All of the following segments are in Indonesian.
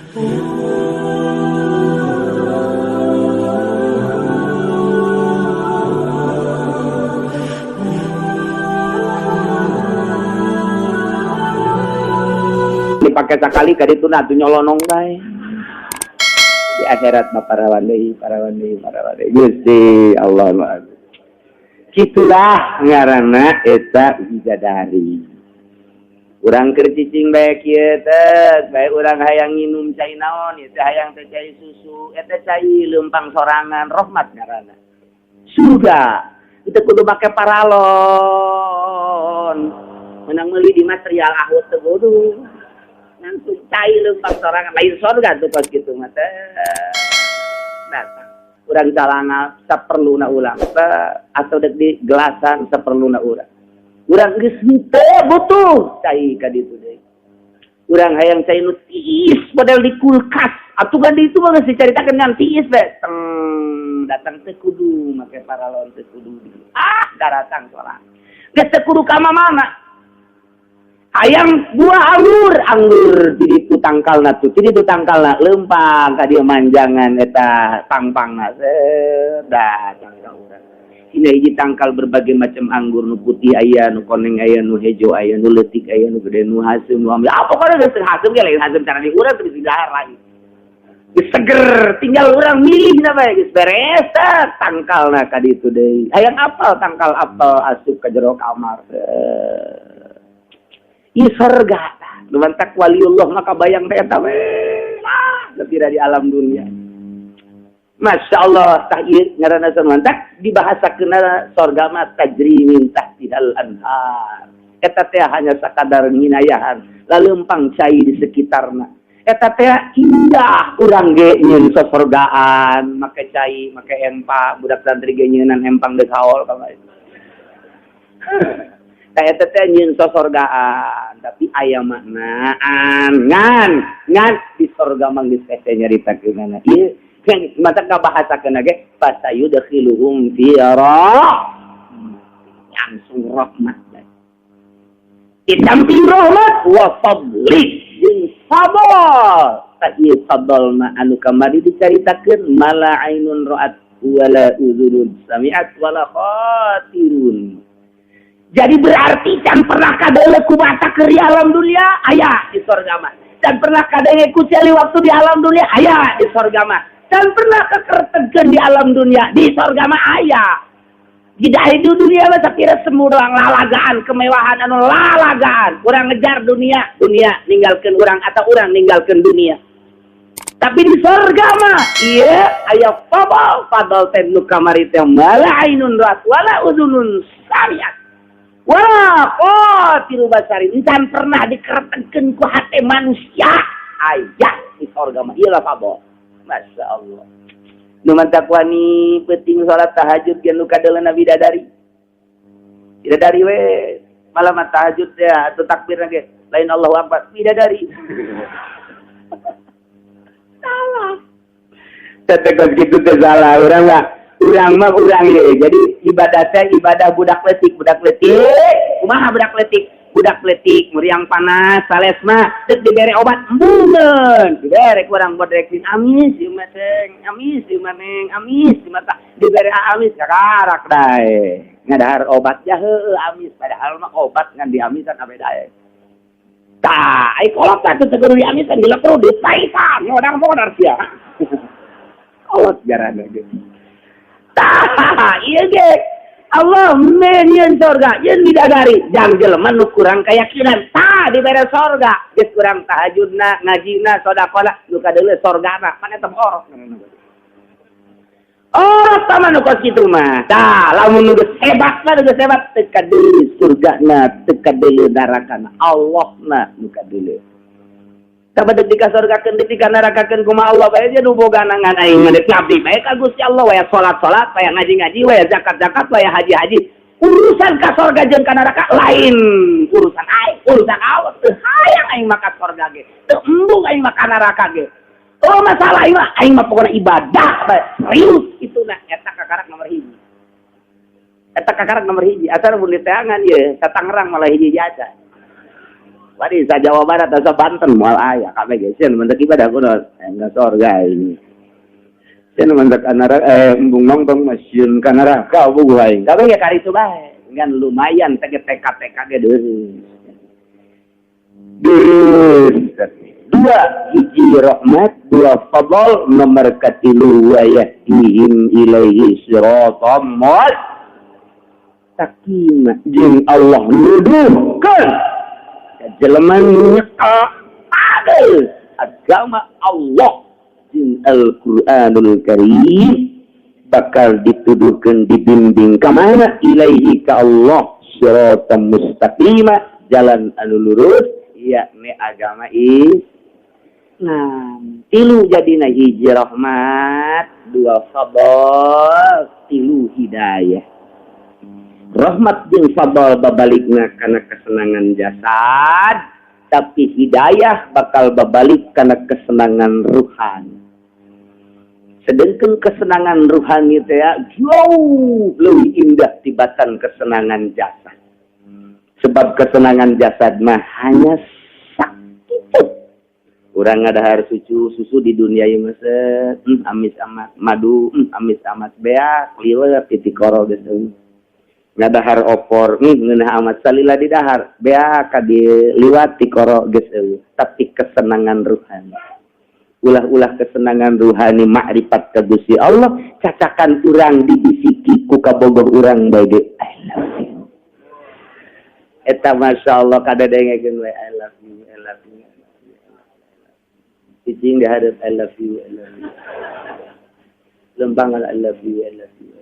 Dipakai sekali ka ditu na nyolonong bae. Di akhirat mah para wandai. Gusti Allah mah. Kitulah ngaranna eta bidadari. Urang keur cicing bae kieu teh, bae urang hayang nginum cai naon, eta hayang teh cai susu, eta cai leumpang sorangan rahmat ngaranna. Surga. Kita kudu make paralon. Menang meuli di material ahut teh kudu. Langsung cai leumpang sorangan lain surga tuh pas kitu mah teh. Datang. Urang calanga saperluna ulang atau dek di gelasan saperluna urang. Urang geus henteu butuh cai ka ditu deui. Urang hayang cai nu tiis model di kulkas. Atuh kan di itu mah geus dicaritakeun ngan tiis we. Datang teu kudu make paralon teu kudu. Daratang sorangan. Geus teu kudu ka mana. Hayang buah anggur di ditu tangkalna tuh. Di ditu tangkalna leumpang ka dieu manjangan eta pangpangna. Datang ka urang. Hina hiji tangkal berbagai macam anggur, nu putih aya, nu koneng aya, nu hejo aya, nu leutik aya, nu gede, nu hasem, nu ambil. Apa kana geus hasem ge lain hasem cara di urang teu bisa dahar lagi. Geus seger, tinggal urang milih na bae geus beres tangkalna ka ditu deui. Hayang apel tangkal apel asup ka jero kamar. Ieu surga. Lumantak waliullah maka bayang teh eta we. Lebih dari alam dunia. Masya Allah, tahir ngaranna samantak dibahasakeun sorga mah tajri min tahtihal anhar. Eta teh hanya sakadar nginayahan, laleumpang cai di sekitarna. Eta teh indah urang ge nyeun sosorgaan, make cai, make empang, budak santri ge nyeunan empang deuk haol ka bae. Ka eta teh nyeun sosorgaan, tapi aya maknaan ngan di sorga mah geus teh nyaritakeunana. Ieu kan mata kabahasakeun ge fasayudkhiluhum fi langsung rahmat. Didamping rahmat wa fadli jeung fadl. Tadi fadl ma anu kamari dicaritakeun mala ainun ra'at wala uzunun sami'at wala khatirun. Jadi berarti can pernah kadeuleu ku mata keur di alam dunia aya di surga mah. Dan pernah kadeuleu ku celi waktu di alam dunia aya di surga mah. Dan pernah kekertegan di alam dunia di surga mah aya. Di dunia mah sapira semurang lalagaan kemewahan anu lalagaan. Urang ngejar dunia ninggalkeun urang atau urang ninggalkeun dunia. Tapi di surga mah ieu aya fadl teh nu kamari teh mala ainun ra'at wala udunun sami'at. Wala qatil basari encan pernah dikeretekeun ku hate manusia aya di surga mah ieu lah fadl. Masya Allah. Nu mantak wani penting salat tahajud gen nu kadeulana bidadari. Bidadari we malam tahajud ya atuh takbirna ge lain Allahu Akbar bidadari. Salah. Tetekos kitu teh salah urang mah urang ye. Jadi ibadah teh ibadah budak letik. Kumaha budak letik? Budak letik muriang panas salesna teu dibere obat embungeun dibere kurang bodrekin amis ieu mah teh amis di mata dibere amis kakarak dae ngadahar obat ya heueuh amis padahal mah obat ngan diamisan abe dae tah ai kolot teh teu kudu diamisan dilepru ditaitan modar sia kolot jarana ge tah ieu ge Allah menyeun surga yeun bidadari jang jelema nu kurang kayakinan tah dibere surga geus kurang tahajudna ngajina sedekahna nu kadeuleu surgana pan eta orok sama nu kos kitu mah tah lamun nu geus hebat teu kadeuleu surgana teu kadeuleu narakana Allahna nu kadeuleu sabadeg dikasorgakeun deui dikanarakakeun kumaha Allah bae dia nu boga nangan aing mah ngabdi bae ka Gusti Allah we salat we ngaji we zakat we haji urusan ka surga jeung ka neraka lain urusan aing urusan Allah teu hayang aing mah ka surga ge teu embung aing mah ka neraka ge masalah aing mah pokona ibadah bae serius ituna eta kakarak nomor 1 eta kakarak nomor 1 asal mun diteangan ye sa Tangerang malah hiji aja Wadi sa Jawa Barat atau sa Banten moal aya kabeh geus cenah mentek ibadah kuno enggak sorga ini. Cenah mentek neraka embung nongtong masieun ka neraka bugu aing. Kabeh ge kari itu bae. Ngan lumayan teh TK ge deus. Dua hiji rahmat, dua fadl, nomor katilu wa yahtihim ilaihi siratam mustaqim. Jeung Allah nuduhkeun jelema nyeka adil agama Allah jeung Al-Qur'anul Karim bakal dituduhkeun dibimbing ka mana ilaihi ka Allah siratam mustaqim, jalan anu lurus yakni agama Islam. Tilu jadina hiji rahmat, dua fadl, tilu hidayah. Rahmat jeung fadl babalikna kana kesenangan jasad, tapi hidayah bakal babalik kana kesenangan ruhani. Sedangkan kesenangan ruhani teh jauh lebih indah tibatan kesenangan jasad. Sebab kesenangan jasad mah hanya sakit. Urang ngadahar susu di dunia ieu mah amis amat madu, amis amat beak, liweur ti koro geus. Ngadahar opor, ngeunah amat salila di dahar, beak ka diliwat ti koro geus. Tapi kesenangan ruhani. Ulah-ulah kesenangan ruhani makrifat ka Gusti Allah, cacakan urang dibisiki ku kabogoh urang bae ge I love you. Eta masyaallah kada dengekeun we I love you, I love you. Cicing diharap I love you, I love you. Lembangan I love you, I love you.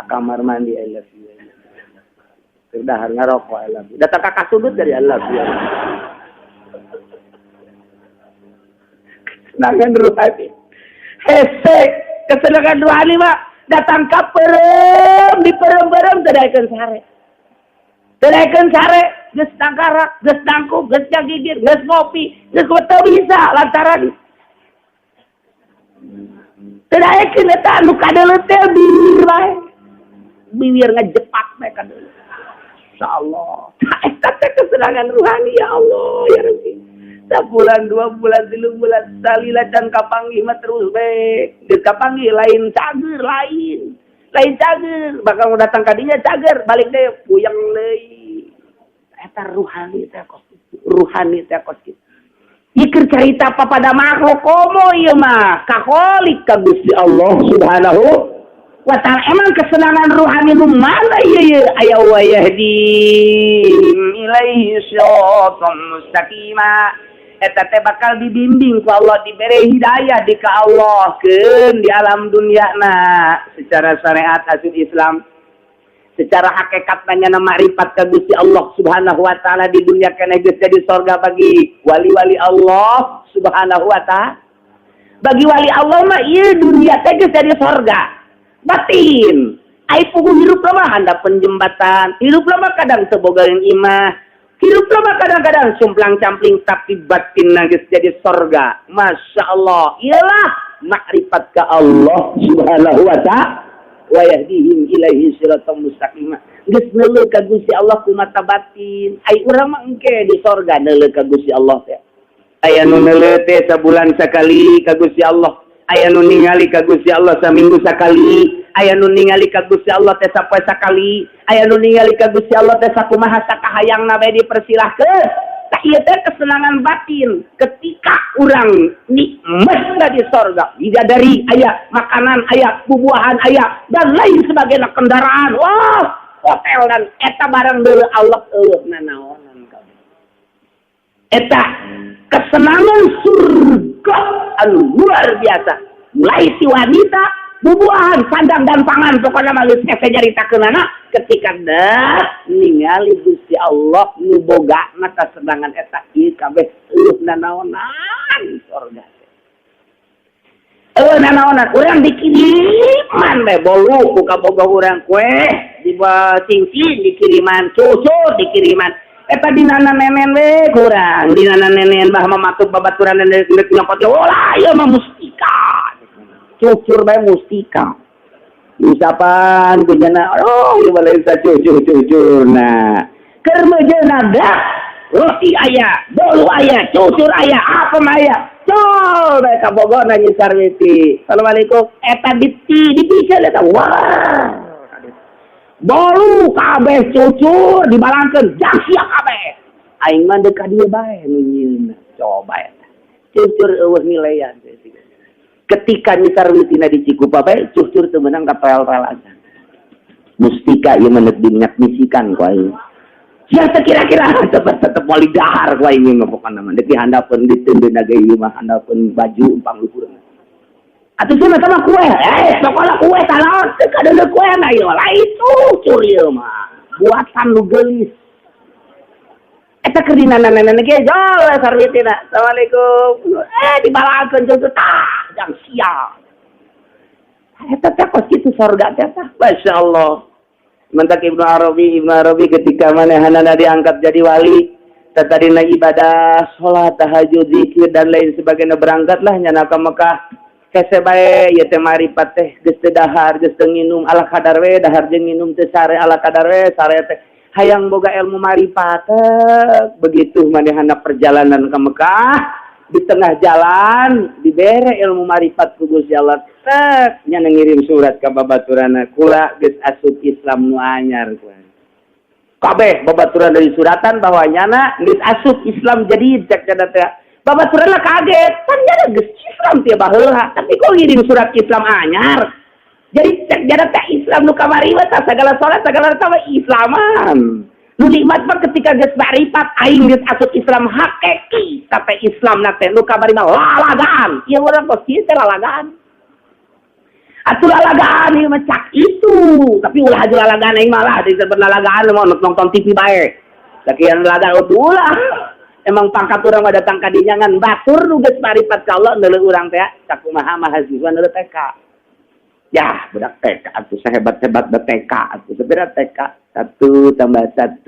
Kamar mandi I love you, I love you. Kedahar ngarokok I love you. Datang kakak sudut dari I love you. Kesenangan ruhani. Hese, kesenangan ruhani mah datang ka perem, di perem-perem tadaikeun sare. Tadaikeun sare, geus tangkarak, geus tangkuk, geus gigir, geus ngopi, geus teu bisa lantaran tadaikeun eta anu kadeuleut teh bibir wae. Bibir ngajepak bae kadeuleut. Insyaallah. Eta teh kesenangan ruhani ya Allah ya Rabbi. Sabulan, 2 bulan, 3 bulan, salila can kapanggih mah terus bae. Geus kapanggih lain cager lain cager, bakal datang kadinya cager, balik deh puyeng deui. Eta ruhani teh kos kitu. Ikir carita apa pada makhluk komo ieu mah kaholik ka Gusti Allah Subhanahu wa ta'ala. Emang kesenangan ruhani nu mana ieu aya wa yahdi ilaihi siratal mustaqim. Eta teh bakal dibimbing ku Allah, diberi hidayah di ka Allah keun di alam duniana secara syariat asul Islam, secara hakikat nanya makrifat ka Gusti Allah Subhanahu wa taala di dunia keneh geus jadi surga bagi wali-wali Allah Subhanahu wa taala. Bagi wali Allah mah ieu dunia teh geus jadi surga batin. Ai puguh hirup mah handap penjembatan, hirup mah kadang teu boga imah. Hidup lama kadang-kadang sumplang-campling tapi batin nangis jadi sorga. Masya Allah. Ialah makrifat ke Allah Subhanahu wa ta'ala. Wa yahdihim ilaihi siratal mustaqim. Geus neuleuh ka Gusti Allah ku mata batin. Ai urang mah engke di sorga neuleuh ka Gusti Allah teh. Aya nu neuleuh teh sabulan sakali ka Gusti Allah. Aya nu ningali ka Gusti Allah saminggu sakali. Aya nu ningali ka Gusti Allah teh sapoe sakali, aya nu ningali ka Gusti Allah teh sakumaha sakahayangna bae dipersilahkeun. Tah ieu teh kesenangan batin ketika urang nikmatna di sorga. Bidadari aya, makanan aya, bubuahan aya, dan lain sebagainya kendaraan. Wah, hotel dan eta barang deuleu Allah eueuhna naonan kabeh. Eta kesenangan surga anu luar biasa. Mulai si wanita bubuahan, sandang dan pangan pokoknya malus kese jaritakeunana ketika dah ningali Gusti Allah nu boga mata sedangan eta ieu kabeh eueuhna naonan surga. Eueuhna naonan urang dikiriman we bolu ku kaboga urang kue dibawa cincin dikiriman, cucu dikiriman. Eta dinana nenen we kurang, dinana nenen bah mamatuk babaturan nenek nyopot ulah ieu mah mustika. Cucur bae mustika. Usapan kujana, oh ieu balai sa cucur-cucurna. Keur meujeunna dah roti ayah, bolu ayah, cucur ayah, apa ayah. Col, mereka Bogor nanya sarwiti. Assalamualaikum. Eta dipisah eta. Wah. Bolu kabeh cucur dibalangkeun jang sia kabeh. Aing mah deuk ka dieu bae nu coba eta. Cucur eueuh nilean. Ketika nyisarwitina di Cikupa bae cucur teu meunang ka pel-pelasan. Mustika ieu menek dinyak misikan ku aing. Sia kira-kira tetep wali dahar ku aing mah pokona mah deuk dihandapeun diteudeuna ge ieu mah handapeun baju umpang luhur. Atuh cenah sama kue, pokona kue talaon teu kadeuleu kue na ieu lah itu curi ieu mah. Buatan nu geulis. Eta keur dinana-nana ge jol sarwitina. Assalamualaikum. Dibalangkeun jeung jang sia. Eta teh kos kitu sorga teh tah. Masyaallah. Mentak Ibnu Arabi ketika manehanana diangkat jadi wali, tadina ibadah, salat, tahajud, zikir dan lain sebagainya berangkatlah nyana ka Mekah. Kese bae ieu teh maripat teh geus teu dahar, geus teu nginum ala kadar we, dahar jeung nginum teu sare ala kadar we, sare teh hayang boga ilmu maripat. Begitu manehana perjalanan ke Mekah, di tengah jalan dibere ilmu marifat ku Gusti Allah tek nya ngirim surat ka babaturana kula geus asup Islam nu anyar kabeh babaturan dari suratan bahwa nyana geus asup Islam jadi cek cenah teh babaturana kaget kan nyana geus Islam teh baheula tapi kok ngirim surat Islam anyar jadi cek cenah teh Islam nu kamari mah sagala salat sagala tah Islaman. Nu nikmat mah ketika geus marifat aing geus asup Islam hakiki tapi Islam na teh nu kabari mah lalagaan ieu urang kos kieu teh lalagaan atuh lalagaan ieu mah cak itu tapi ulah aja lalagaan aing mah lah disebut lalagaan mau nonton TV bae sakian lalagaan ulah emang pangkat urang mah datang ka dinya ngan batur nu geus marifat ka Allah neuleuh urang teh cak kumaha mahasiswa neuleuh TK. Ya, budak TK atuh sehebat-hebat da TK atuh sabaraha TK 1 tambah 1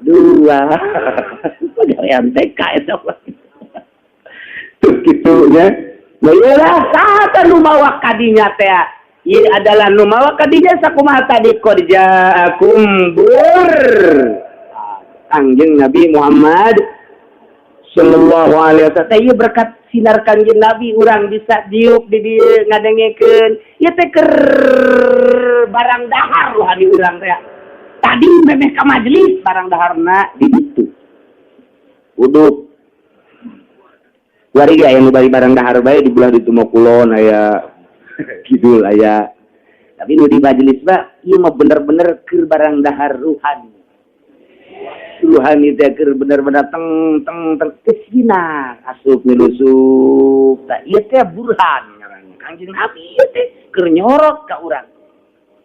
2 pagawean TK eta tuh kitu nya nah iyalah saha nu mawa kadinya teh ieu adalah nu mawa kadinya sakumaha tadi qadja kumbur Kangjeng Nabi Muhammad sallallahu alaihi wasallam ieu berkat sinar Kangjeng Nabi urang bisa diuk di dieu ngadengekeun ieu teh keur barang dahar rohani urang teh tadi memeh ka majelis barang daharna di ditu uduk wari aya nu bari barang dahar bae di belah ditu mah kulon aya kidul aya tapi nu di majelis mah ieu mah bener-bener keur barang dahar ruhani teh keur bener-bener teng kesina asup nilusup tah ieu teh burhan ngaranna Kangjeng Nabi ieu teh keur nyorot ka urang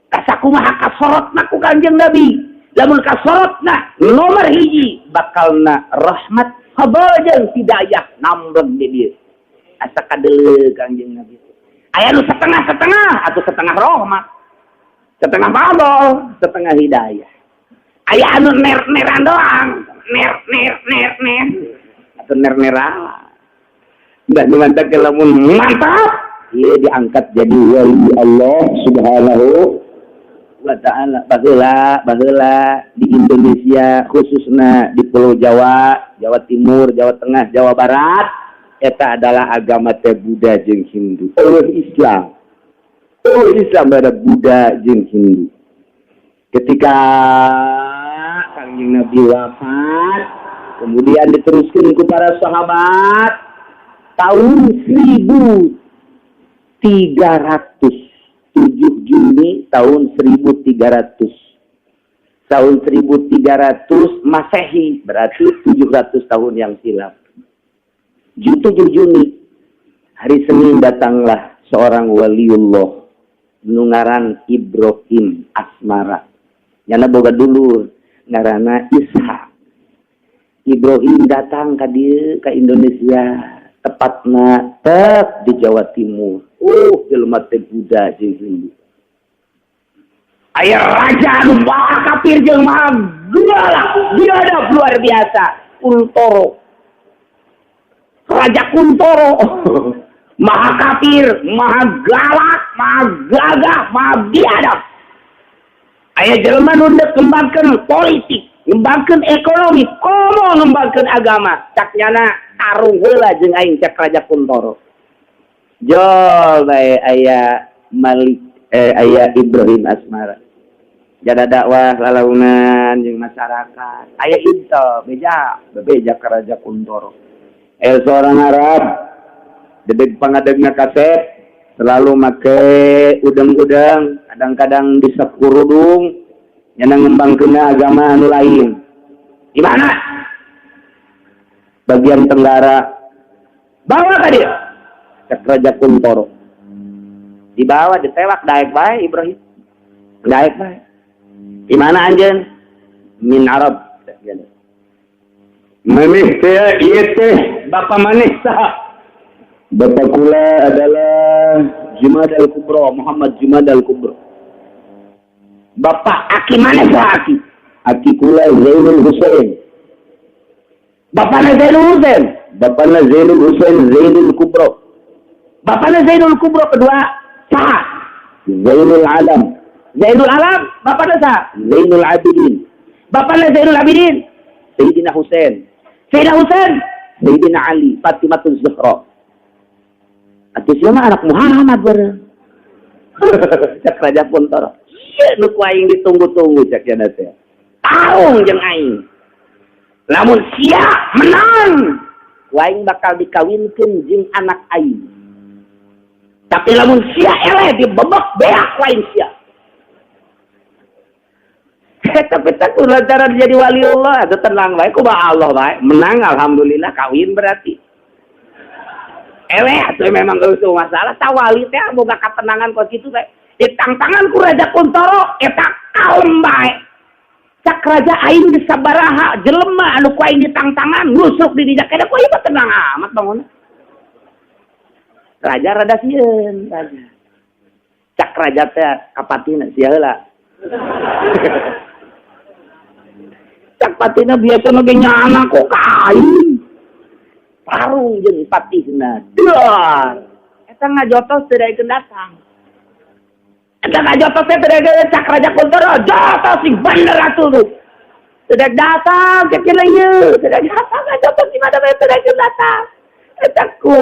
kasakumaha kasorotna ku Kangjeng Nabi lamun kasorotna nomor hiji bakalna rahmat fadl jeung hidayah nambreg di dieu asa kadeuleu Kangjeng Nabi aya nu setengah-setengah atau setengah rahmat setengah fadl setengah hidayah aya anu ner-neran doang ner atau ner-neran ndak mantap lamun mantap ieu diangkat jadi wali Allah Subhanahu wa ta'ala baheula di Indonesia khususnya di Pulau Jawa, Jawa Timur, Jawa Tengah, Jawa Barat eta adalah agama teh Buddha jeung Hindu. Islam ada Buddha jeung Hindu. Ketika Kangjeng Nabi wafat, kemudian diteruskan ke para sahabat tahun 1300 7 Juni tahun 1300 Masehi berarti 700 tahun yang silam 7 Juni hari Senin datanglah seorang waliullah nungaran Ibrahim Asmara nyana boga dulur ngaranna Ishak Ibrahim datang ka dieu ka Indonesia tepatna tep di Jawa Timur jelema teh Buddha jeung Hindu aya raja anu maha kafir jeung maha galak biadab luar biasa Kuntoro Raja Kuntoro maha kafir maha galak maha gagah maha biadab aya jelema nu kembangkeun politik ngembangkeun ekonomi, komo ngembangkeun agama. Cak nyana tarung heula jeung aing cak Raja Kuntoro. Jol bae aya aya Ibrahim Asmara. Jada dakwah lalaunan jeung masyarakat. Aya intel beja ka Raja Kuntoro. Seorang Arab dedeg pangadegna kaset selalu make udang-udang, kadang-kadang di sakurudung yang ngembangkeun agama anu lain. Di mana? Bagian tenggara. Bawa ka dia. Cek Raja Kuntoro. Dibawa ditewak daek bae Ibrahim. Daek bae. Di mana anjeun? Min Arab. Maneh teh ieu teh bapa maneh saha? Bapak kula adalah Jumad Al-Kubra, Muhammad Jumad Al-Kubra. Bapak aki mana saha aki? Aki kula Zainul Husain. Bapakna Zainul Husain. Bapakna Zainul Husain Zainul Kubra. Bapakna Zainul Kubra kedua saha? Zainul Alam. Zainul Alam, bapakna saha? Zainul Abidin. Bapakna Zainul Abidin Sayyidina Husain. Sayyidina Husain Sayyidina Ali, Fatimatul Zahra. Atuh siapa anak Muhammad bareng. Cak Raja Kuntoro. Iya nu ku aing ditunggu-tunggu cak ya teh. Taung jeung aing. Lamun sia menang, ku aing bakal dikawinkeun jeung anak aing. Tapi lamun sia eleh dibebek beak lain sia. Tapi tak lantaran jadi wali Allah atau tenang bae ku Allah bae. Menang alhamdulillah kawin berarti. Atuh memang eueuh masalah tawali teh boga katenangan kos kitu teh. Ditangtangan ku Raja Kuntoro eta kaum bae. Cak raja aing geus sabaraha jelema anu ku aing ditangtangan nusuk di dinya kada ku ieu tenang amat bangun. Raja rada sieun raja. Cak raja teh kapatina sia heula. Cak patina biasa ge nyana kok kain. Parung jeung patihna. Duh. Eta ngajotos teu daekeun datang. Eta ngajotos teh teu daekeun Cak Raja Kuntoro. Jotos sing bener atuh tuh. Teu datang ke kieu ieu. Teu datang ngajotos di mana bae teu daekeun datang. Eta ku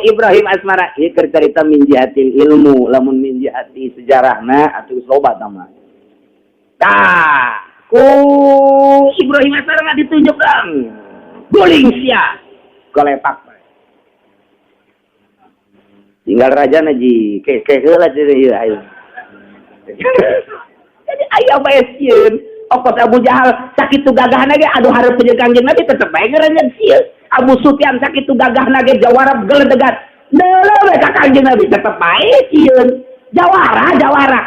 Ibrahim Asmara ieu keur carita min jihatil ilmu, lamun min jihati sejarahna atuh loba tama. Tah, ku Ibrahim Asmara ditunjuk dong. Guling sia. Golepak. Tinggal raja naji ke heula jadi ayo. Jadi aya bae sieun. Okot Abu Jahal sakitu gagahna ge aduh hareup jeung Kangjeng Nabi tetep bae ngaranjeun sieun. Abu Sufyan sakitu gagahna ge jawarap geledegan. Deuleuh we ka Kangjeng Nabi tetep bae sieun. Jawara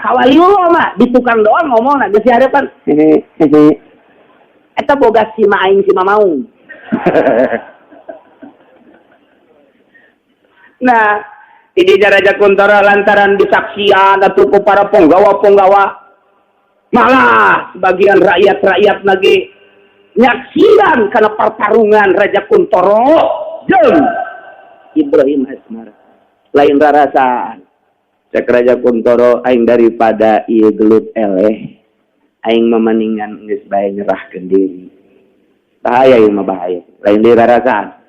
kawaliullah mah di tukang doang ngomongna geus hareupan. Eta boga sima aing sima maung. Nah, ini Raja Kuntoro lantaran disaksian atau ku para penggawa-penggawa malah sebagian rakyat-rakyat lagi nyaksian karena pertarungan Raja Kuntoro jeung Ibrahim Asmara. Lain rarasaan. Cek Raja Kuntoro aing daripada ieu gelut eleh aing mamaningan geus bae nyerahkeun diri. Bahaya ieu mah bahaya. Lain deui rarasaan.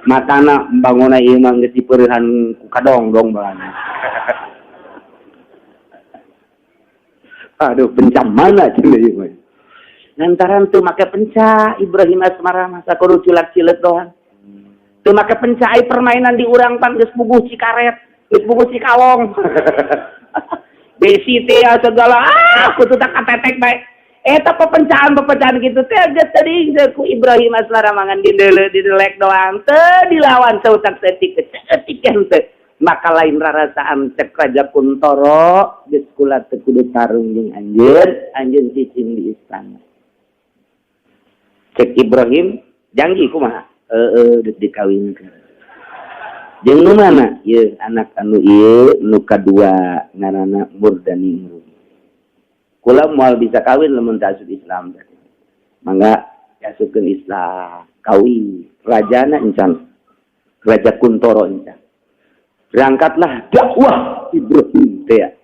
Matana bangunna ieu mah geus dipeurehan ku kadong-dong bae. Aduh pencam mana cenah ieu mah. Lantaran teu make penca Ibrahim Asmara masa kudu cilak-cileuk doang. Teu make penca ai permainan di urang pan geus bubuh cikaret, geus bubuh cikalong. Besi teh segala kudu tak katetek bae. Eta pepecahan gitu teh geus teuing ku Ibrahim Asmara mangan didelek doang teu dilawan sautak setik teu. Maka lain rarasaan cek Raja Kuntoro geus kula teu kudu tarung jeung anjeun cicing di istana. Cek Ibrahim janji kumaha? Deuk dikawinkeun. Jeung nu mana? Ieu anak anu ieu nu kadua ngaranna Murdani. Kula moal bisa kawin lamun tasud Islam. Mangga yasupkeun Islam, kawin. Rajana encan. Raja Kuntoro encan. Berangkatlah dakwah Ibrahim teh.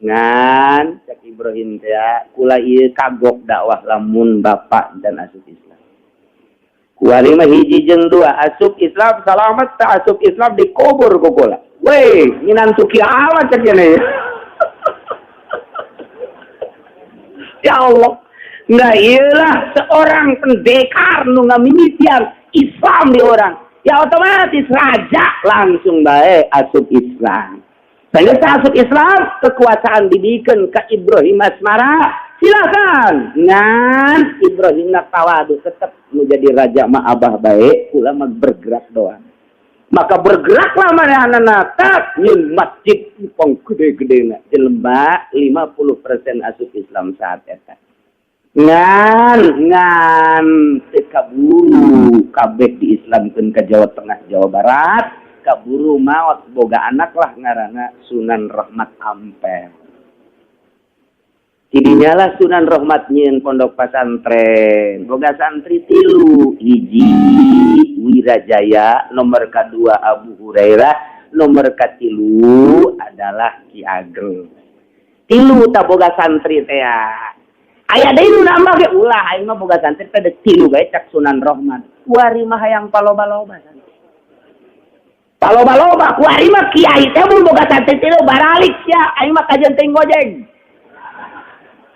Ngan cak Ibrahim teh kula ieu kagok dakwah lamun bapak dan asup Islam. Kuari mah hiji jeung dua asup Islam salamet teh asup Islam dikubur ku kula. Weh, minantu kiamat cak cenah. Ya Allah. Nah iyalah seorang pendekar nu ngamimitian Islam di orang. Ya otomatis raja langsung bae asup Islam. Sehingga asup Islam kekuasaan dibikin ke Ibrahim asmara. Silakan. Ngan Ibrahim nak tawadu tetap menjadi raja ma abah baik. Kula mah bergerak doang. Maka bergeraklah manehna tak nyeun masjid pong gede-gedena jelema 50% asup Islam saat eta. Ngan kaburu kabeh diislamkeun ka Jawa Tengah Jawa Barat. Kaburu maot boga anak lah ngaranna Sunan Rahmat Ampel. Tidinya lah Sunan Rahmat nyieun pondok pesantren. Boga santri 3, hiji Wirajaya, nomor kedua Abu Hurairah, nomor katilu adalah Ki Ageng. 3 ta boga santri teh. Aya deui nu nambah ge ulah aing mah boga santri teh 3 bae cak Sunan Rahmat. Kuari mah hayang paloba-loba. Paloba-loba kuari mah kiai teh mun boga santri 3 baralik sia aing mah kajen teh ngojeng.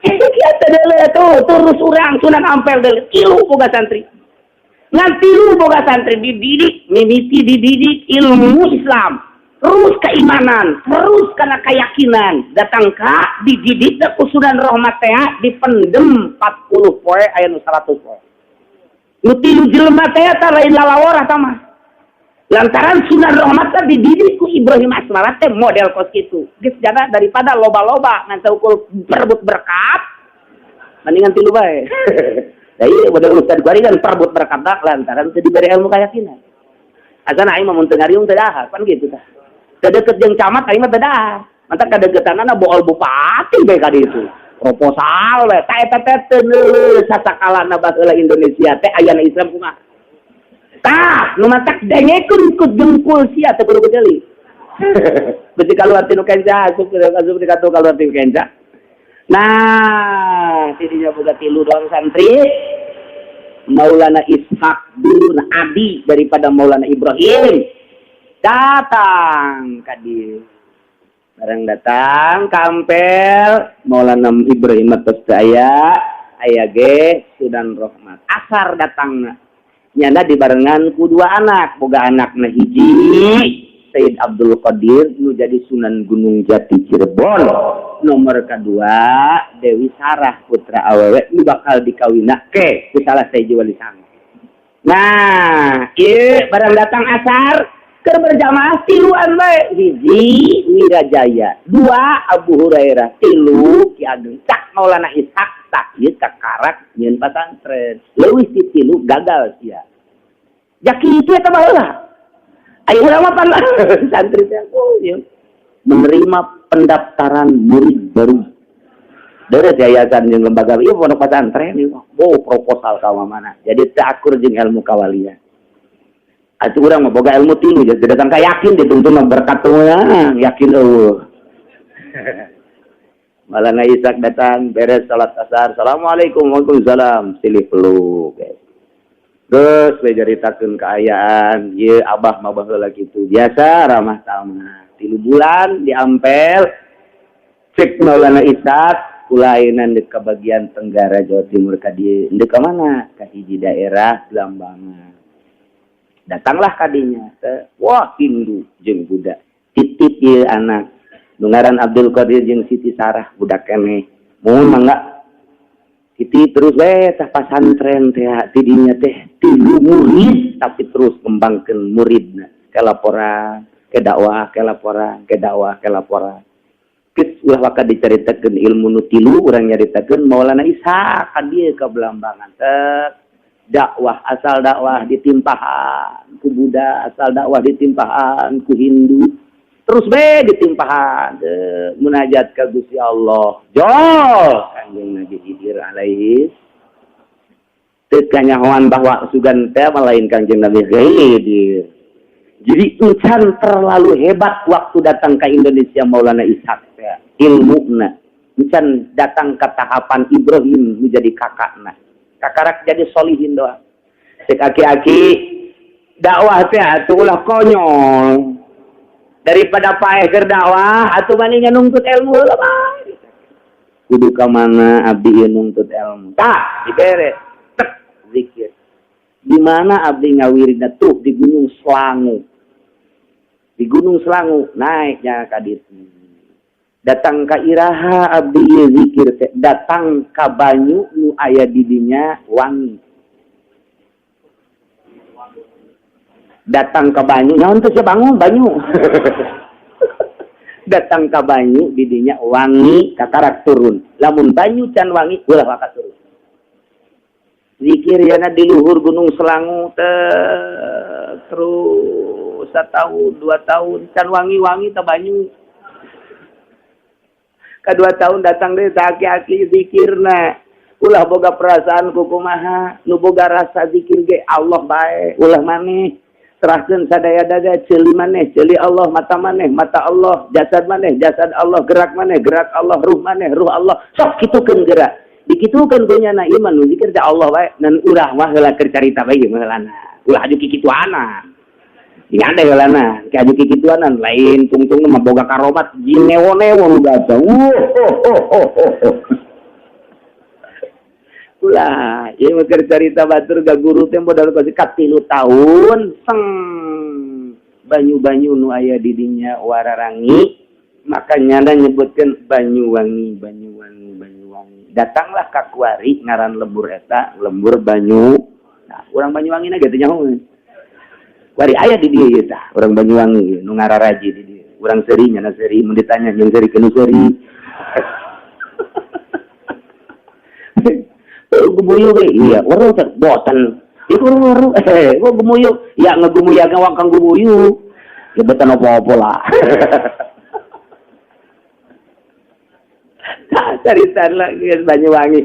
Itu kiai teh tuh terus urang Sunan Ampel deuleu 3 boga santri. Ngan 3 boga santri dididik, mimiti dididik ilmu Islam. Terus keimanan, terus karena keyakinan. Datang ka dididik ku Sunan Rahmat teh dipendem 40 poe aya nu 100 poe. Nu 3 jelema teh tah lain lalawar tah mah. Lantaran Sunan Rahmat teh dididik ku Ibrahim asmara teh model kos kitu. Geus jana daripada loba-loba ngan teu ukur perebut berkat. Mendingan 3 bae. Da ieu model ustad kuari kan perebut berkat lantaran teu diberi ilmu keyakinan. Asana aing mah mun teu ngariung teu dahar kan gitu tah. Kedeket jeung camat aing mah teu dahar. Mantap kadegetanana bool bupati bae ka ditu. Proposal we ta eta teh teu sasakalana baheula Indonesia teh aya na Islam kumaha. Tah, nu matak dengekeun ku jengkul sia teh kudu deuli. Beuti kaluar ti nu kenca asup di katu kaluar ti kenca. Nah, tidinya boga 3 doang santri. Maulana Ishaq dulu adi daripada Maulana Ibrahim. Datang ka dieu. Bareng datang kampel Maulana Ibrahim tos aya ge Sunan Rahmat. Asar datangna. Nyana dibarengan ku 2 anak, boga anakna hiji Sayyid Abdul Qadir nu jadi Sunan Gunung Jati Cirebon. Nomor kedua Dewi Sarah putra awewe nu bakal dikawinake ku salah sahiji wali sang. Nah, ieu barang datang asar keur berjamaah 3 bae. Hiji Wirajaya, 2 Abu Hurairah, 3 Ki Ageng. Cak Maulana Ishaq tak ieu kakarak nyieun pesantren. Leuwih ti 3 gagal sia. Jaki itu eta baheula. Ayo ulama pan santri teh menerima pendaftaran murid baru. Dari yayasan jeung lembaga ieu pondok pesantren ieu. Proposal ka mana. Jadi teu akur jeung ilmu kawalian. Atuh urang mah boga ilmu 3 jadi datang ka yakin dituntun berkat yakin eueuh. Maulana Ishaq datang beres salat asar. Assalamualaikum waalaikumsalam. Silih peluk. Terus bejaritakeun keayaan, ieu abah mah baheula kitu. Biasa ramah tamah. 3 bulan di Ampel. Cek Maulana Ishaq kulainan deuk ka bagian tenggara Jawa Timur ka dieu. Deuk ka mana? Ka hiji daerah Blambangan. Datanglah ka dinya. Wah, Hindu jeung budak. Titip ieu anak. Nu ngaran Abdul Qadir jeung Siti Sarah budak keneh. Mun mangga Siti terus bae tah pasantren teh tidinya teh 3 murid tapi terus kembangkeun muridna. Ke laporan, ke dakwah, ke laporan, ke dakwah, ke laporan. Geus ulah waka dicaritakeun ilmu nu 3 urang nyaritakeun Maulana Ishaq ka dieu ka Blambangan teh. Dakwah asal dakwah ditimpahan ku Buddha, asal dakwah ditimpahan ku Hindu. Terus bae ditimpahan munajat ka Gusti Allah. Jol Kanjeng Nabi Khidir alaihi teu kanyahoan bahwa sugan teh lain Kanjeng Nabi Khidir. Jadi encan terlalu hebat waktu datang ke Indonesia Maulana Ishaq teh. ilmuna bukan datang ke tahapan Ibrahim menjadi kakakna kakarak jadi solihin doang cek aki-aki dakwah teh atuh ulah konyol daripada paeh keur dakwah atuh mani nuntut ilmu heula mah kudu ka mana abdi nuntut ilmu tah dibere tek zikir di mana abdi ngawiridna tuh di Gunung Selangu di Gunung Selangu naiknya ka ditu datang ka iraha abdi ieu zikir teh datang ka banyu nu aya di dinya wangi datang ke banyu naon teh bangun banyu datang ke banyu di dinya wangi kakarak turun lamun banyu can wangi ulah wakat turun zikir yana di luhur Gunung Selangu terus 1 tahun 2 tahun can wangi-wangi teh banyu ka 2 tahun datang deh aki-aki zikirna ulah boga perasaan kukumaha nu boga rasa zikir ge Allah bae ulah maneh serahkeun sadaya dada ceuli maneh ceuli Allah mata maneh mata Allah jasad maneh jasad Allah gerak maneh gerak Allah ruh maneh ruh Allah sok kitukeun gerak dikitukeun dunyana iman nu zikir teh Allah bae dan urang mah heula keur carita bae ieu meulana ulah aju kikituana ya ada heulana ka aju kikituanan lain tungtung mah boga karomat jin newo-newo nu baca ulah ieu mah keur carita batur ka guru teh modal ka 3 tahun seng banyu-banyu nu aya di dinya wararangi makanya nyebutkeun Banyuwangi datanglah ka kuari ngaran lembur eta lembur banyu nah urang Banyuwangi na gitu nyaho kuari aya di dieu tah urang Banyuwangi nu ngararaji di dieu urang seuri nya seuri mun ditanya jeung seuri keun seuri gumuyu ge iya weruh teh boten itu weruh gua gumuyu ya ngagumuya ka wang kang gumuyu ya boten apa-apa lah cerita lagi geus Banyuwangi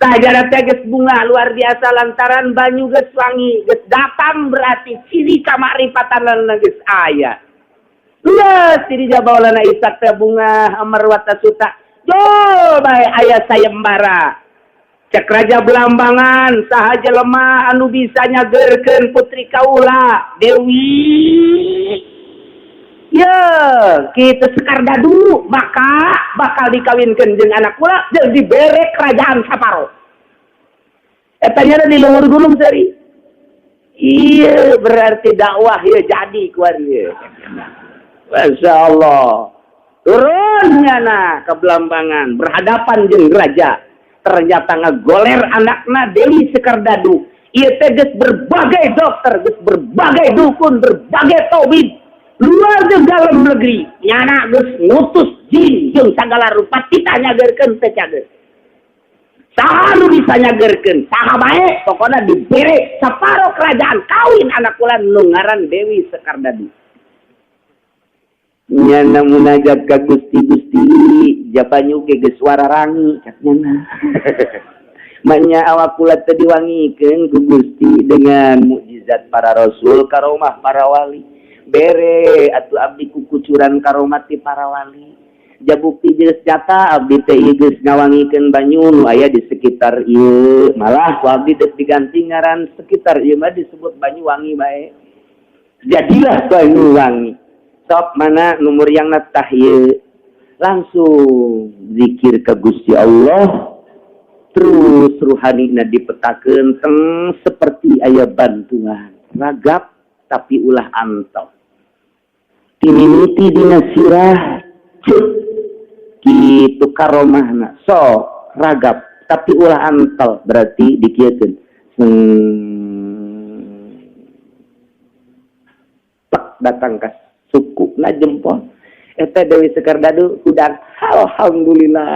tah jarak teh geus bunga luar biasa lantaran banyu geus wangi geus datang berarti ciri kamaripatan geus aya geus ciri jabaulana Ishak teh bunga amarwata suta jol bae aya sayembara cek Raja Belambangan saha jelema anu bisa nyageurkeun putri kaula Dewi ya kitu Sekar Dadu maka bakal dikawinkeun jeung anak kula jeung dibere kerajaan Saparo eta nya di luhur gunung seuri iya berarti dakwah ya jadi kuari ieu masyaallah turunnya na ke Belambangan berhadapan jeung raja ternyata ngegoler anakna Dewi Sekar Dadu ieu teh geus berbagai dokter geus berbagai dukun berbagai tabib luar jeung dalam negeri nyana geus ngutus jin jeung sagala rupa ditanyageurkeun teh cageus saha nu bisa nyageurkeun saha bae pokona dibere saparo kerajaan kawin anak kula nu ngaran Dewi Sekar Dadu nyana munajat ka Gusti jabanyu ge geus wararangi katnyana manya awak kula teh diwangikeun ku Gusti dengan mukjizat para rasul karomah para wali bere atuh abdi kukucuran karomat ti para wali jabukti geus nyata abdi teh geus ngawangikeun banyu nu aya di sekitar ieu malah ku abdi teh diganti ngaran sekitar ieu mah disebut Banyuwangi bae jadilah Banyuwangi sok mana nomor yang natah ieu langsung zikir ke Gusti Allah terus ruhanina dipetakeun teng seperti aya bantuan ragap tapi ulah antol timimiti dina sirah kitu karomahna so ragap tapi ulah antol berarti dikieukeun datang ka suku na jempol eta Dewi Sekar Dadu udang alhamdulillah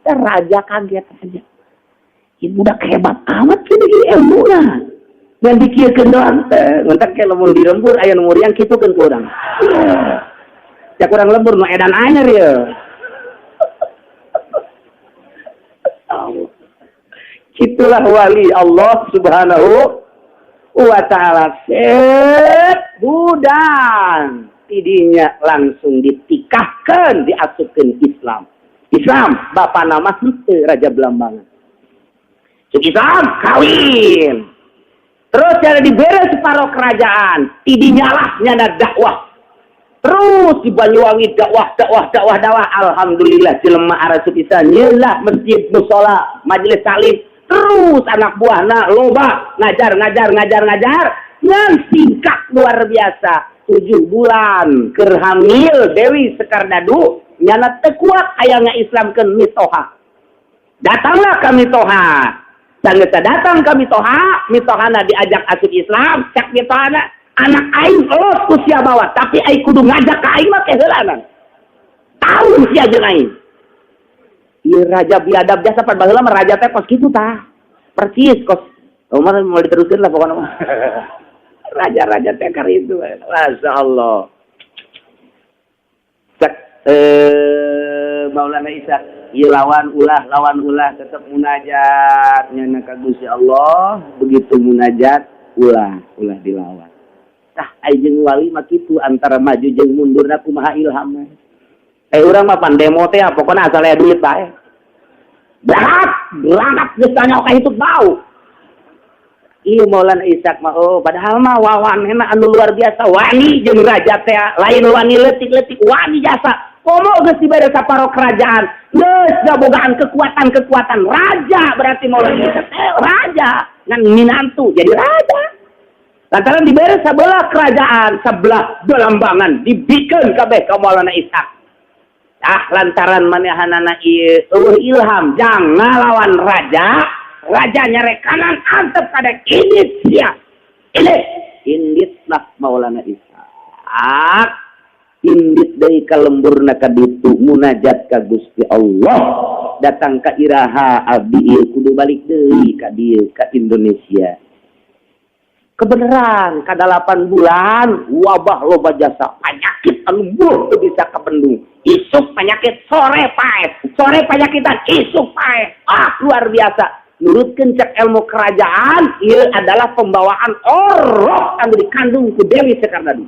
eta raja kaget aja ieu budak hebat amat kieu ilmu na dan dikiekeun doang teh ngentak ke lembur di lembur aya nu muriang kitukeun ku urang cak urang lembur nu edan anyar ye kitulah wali Allah Subhanahu wa ta'ala set budang tidinya langsung ditikahkan diasupkeun Islam. Islam bapak nama henteu Raja Belambangan. Islam kawin. Terus cara diberi separuh kerajaan, tidinya lah nyana dakwah. Terus di Banyuwangi dakwah. Alhamdulillah jelema arasup pisan nyeula masjid mushola, majelis taklim. Terus anak buahna loba ngajar. Yang singkat luar biasa 7 bulan keur hamil Dewi Sekardadu nyana teu kuat aya ngaislamkeun Mitoha. Datanglah ka Mitoha. Sanggeus datang ka Mitohana diajak asup Islam, cak Mitohana anak aing los ku sia bawa, tapi aing kudu ngajak ka aing mah teh heula. Tahu sia jeung aing. Ieu raja biadab jasa pan baheula mah raja teh kos kitu tah. Persis kos. Umar mau diteruskeun lah pokona mah. Raja-raja teh kar itu. Masyaallah. Cek Maulana Isa ieu lawan ulah tetap munajat nyana ka Gusti Allah, begitu munajat ulah dilawan. Tah ai jeung wali mah kitu antara maju jeung mundurna kumaha ilham. Urang mah pan demo teh pokona asal aya duit bae. Berangkat geus tanya ka hidup bau. Ieu Maulana Ishaq mah padahal mah wawanena anu luar biasa, wani jeung raja teh lain wani leutik-leutik, wani jasa. Komo geus dibere saparo kerajaan, geus gabogaan kekuatan raja berarti Maulana Ishaq raja ngan minantu jadi raja. Lantaran dibere sabelah kerajaan, sebelah Belambangan dibikeun kabeh ka Maulana Ishaq. Lantaran manehanana ieu ilham jang ngalawan raja nyare kanan antep kada indit sia. Inditlah Maulana Ishaq. Indit deui ka lemburna ka ditu munajat ka Gusti Allah. Datang ka iraha abdi ieu kudu balik deui ka dieu ka Indonesia. Kebenaran ka 8 bulan wabah loba jasa penyakit anu buruk teu bisa kabendung. Isuk penyakit sore penyakitan isuk pae. Luar biasa. Nurutkeun cek ilmu kerajaan ieu adalah pembawaan orok anu dikandung ku Dewi Sekardadu.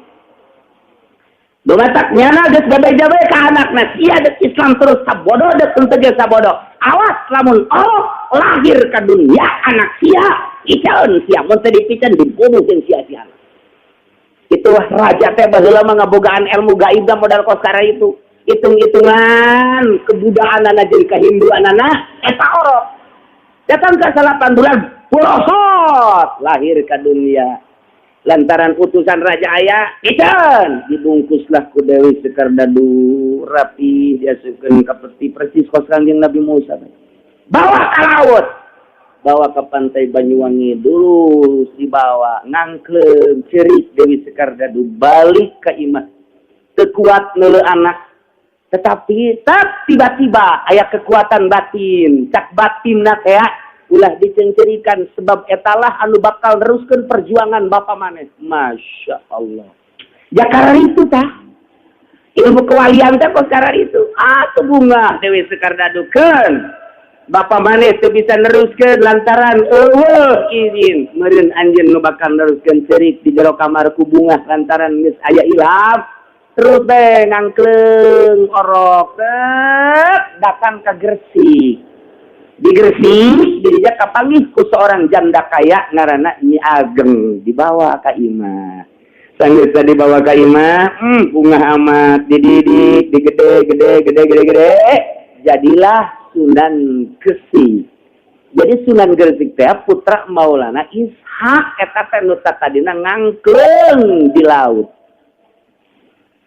Dumatak nyana geus gabe-gabe ka anakna sia deuk Islam terus sabodo deuk teu geus sabodo. Awas lamun orok lahir ka dunia anak sia icaeun sia mun teu dipikeun dibunuh jeung sia-sia. Itu raja teh baheula mah ngabogaan ilmu gaib da modal koskara itu. Hitung-hitungan kebudaanana jeung kahinduanana eta orok. Datang ke 8 bulan pulosot lahir ke dunia. Lantaran utusan Raja Ayah ican dibungkuslah ku Dewi Sekardadu rapi diasupkeun ka peti persis kos Kangjeng Nabi Musa. Bawa ke laut. Bawa ke pantai Banyuwangi dulu dibawa ngangkleng cerik Dewi Sekardadu balik ke imah. Kekuat neuleuh anak. Tetapi tiba-tiba aya kekuatan batin, cak batinna teh ulah dicencerikan sebab etalah anu bakal neruskeun perjuangan bapa maneh. Masya Allah. Ya karena itu tah. Ilmu kewalian teh kok karena itu. Atuh bunga Dewi Sekardadukeun. Bapa maneh teu bisa neruskeun lantaran izin meureun anjeun nu bakal neruskeun cerik di jero kamar ku bunga lantaran geus aya ilham. Terus deh ngangkleng orok datang ke Gresik. Di Gresik dirijak kapanggih ku seorang janda kaya ngaranna Nyi Ageng dibawa ka imah. Sanggeus dibawa ka imah, bunga amat dididik, digede. Jadilah Sunan Gresik. Jadi Sunan Gresik teh putra Maulana Ishaq eta teh nu tadina ngangkleng di laut.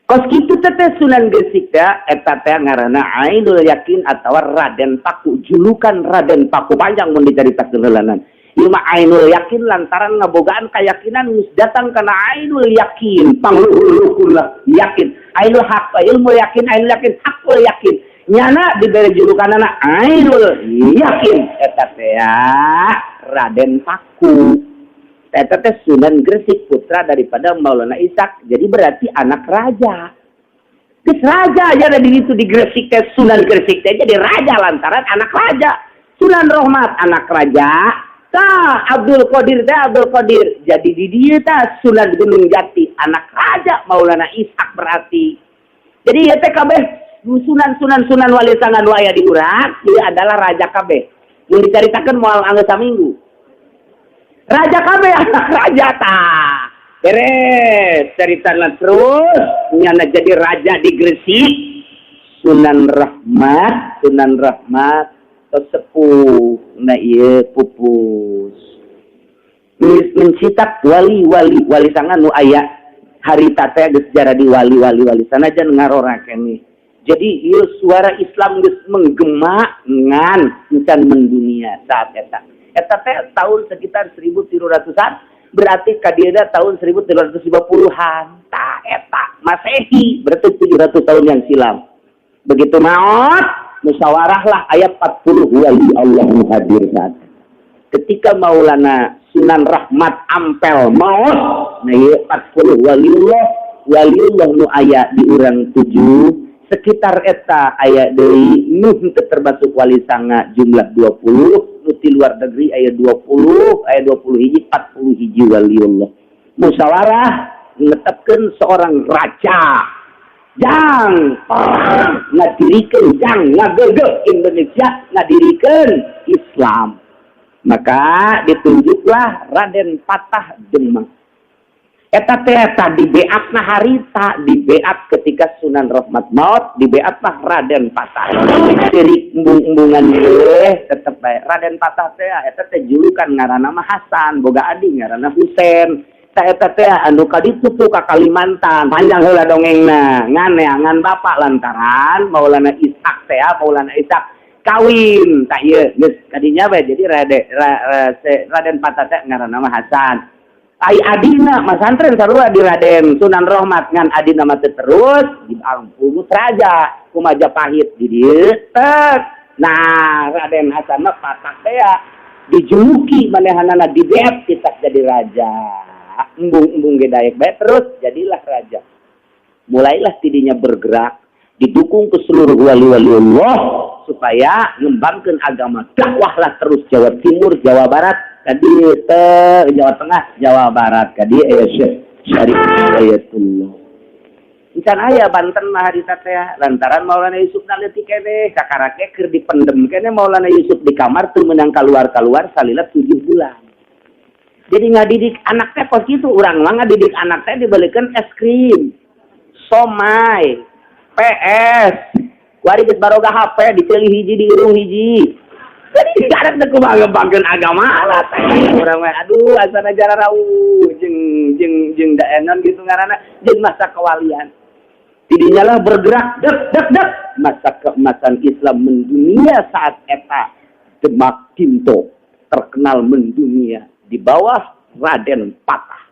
Kos kitu teh Sunan Gresik teh eta teh ngaranna Ainul Yakin atawa Raden Paku, julukan Raden Paku panjang mun dicaritakeun heulanan. Ieu mah Ainul Yakin lantaran ngabogaan kayakinan geus datang kana Ainul Yakin, pangluhurna yakin. Ainul Haq, ilmu yakin, Ainul Yakin, Hakul Yakin. Nyana diberi julukanana Ainul Yakin eta teh Raden Paku. Eta teh Sunan Gresik putra daripada Maulana Ishaq. Jadi berarti anak raja. Geus raja aja ada di situ di Gresik teh Sunan Gresik teh jadi raja lantaran anak raja. Sunan Rohmat anak raja, Tah Abdul Qadir jadi di dia tah Sunan Gunung Jati anak Raja Maulana Ishak berarti. Jadi ya teh kabeh sunan wali sangan waya di urang dia adalah raja kabeh. Yang diceritakan moal anggeus saminggu. Raja kabeh anak raja tah. Beres ceritana terus nyana jadi raja di Gresik. Sunan Rahmat sepuh na ieu pupus mencitak wali sangan nu aya harita teh geus sejarah di wali sanajan ngarorakeun nih. Jadi ieu suara Islam geus menggema ngan encan mendunia saat eta. Eta teh tahun sekitar 1300-an berarti kadieu tahun 1350-an. Tah eta Masehi berarti 700 tahun yang silam. Begitu maot musyawarahlah ayat 40 wali Allah hadir saat. Ketika Maulana Sunan Rahmat Ampel maut, nah ya 40 waliullah nu aya di urang 7 sekitar eta aya deui nu termasuk wali sanga jumlah 20 nu ti luar negeri aya 20 hiji 40 hiji waliullah. Musyawarah netepkeun seorang raja jang ngadirikan jang ngagegeh Indonesia ngadirikan Islam, maka ditunjuklah Raden Patah Demak. Eta di beatna harita di beat ketika Sunan Rahmat maut di beatna Raden Patah. Sirik embung-embungan tetep bae Raden Patah teh eta teh julukan ngaranna mah Hasan, boga adi ngaranna Husein. Eta teh anu kadiputu ka Kalimantan panjang heula dongengna ngan bapak lantaran Maulana Ishak teh Maulana Ishak kawin tah ieu geus kadinya bae jadi Raden Patah teh ngaranna mah Hasan. Ai adina masantren sarua di Raden Sunan Rahmat ngan adina mah terus di Pungut Raja ku Majapahit di dieu teh. Nah Raden Hasan mah Patah teh dijuluki manehanana di beat kita jadi raja. Embung-embung gedaek baik terus jadilah raja. Mulailah tidinya bergerak didukung ke seluruh wali-wali Allah supaya ngembangkan agama dakwahlah terus Jawa Timur Jawa Barat kadi Jawa Tengah Jawa Barat kadi Syarif Hidayatullah. Encan aya Banten mah harita teh lantaran Maulana Yusuf naleuti keneh sakarake keur dipendem keneh Maulana Yusuf di kamar teu meunang kaluar salila 7 bulan. Jadi ngadidik anaknya kos gitu, orang mah ngadidik anaknya dibelikan es krim, somai, PS, wari geus baroga HP, dipilih hiji di urung hiji. Jadi karek teh kumaha ngembangkeun agama lah teh. Urang mah aduh asana jarara jeung daenon gitu ngaranna, jeung masa kewalian. Tidinya lah bergerak dek masa keemasan Islam mendunia saat eta Demak Tinto terkenal mendunia. Di bawah Raden Patah.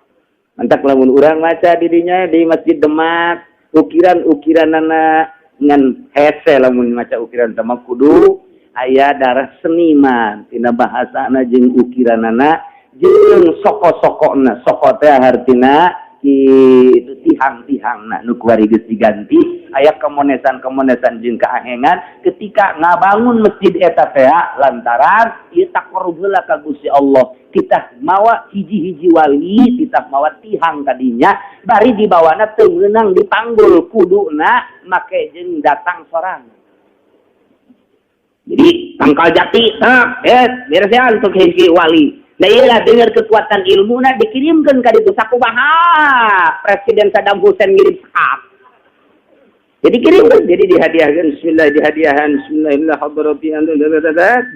Mantak lamun urang maca didinya di Masjid Demak, ukiran-ukiranana ngan hese lamun maca ukiran Demak kudu aya darah seniman tina bahasana jeung ukiranana jeung soko-sokona. Soko teh artina itu tihang-tihangna nu kuari geus diganti aya kemonesan jeung kaahengan ketika ngabangun masjid eta teh lantaran ieu taqarrub heula ka Gusti Allah. Kita mawa hiji-hiji wali, kita mawa tihang kadinya, bari dibawana teu meunang dipanggul kuduna make jeung datang sorang. Jadi Tangkal Jati, beres ya untuk hiji wali. Nah iyalah dengar kekuatan ilmu na dikirimkan ka ditu sakumaha Presiden Saddam Hussein ngirim sekap. Jadi kirimkan, jadi dihadiahkan bismillah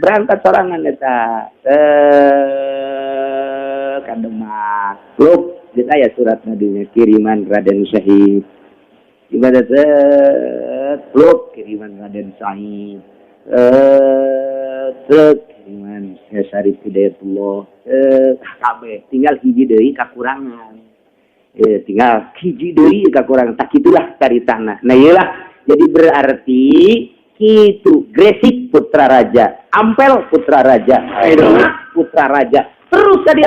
berangkat sorangan eta ka Demak. Luk kita ya surat nadinya kiriman Raden Syahid. Ibadat luk kiriman Raden Syahid. Kiriman Syarif Hidayatullah. Kabeh tinggal hiji deui kakurangan. Tinggal hiji deui kakurangan. Tak itulah caritana. Nah iyalah jadi berarti kitu Gresik putra raja, Ampel putra raja, putra raja. Terus tadi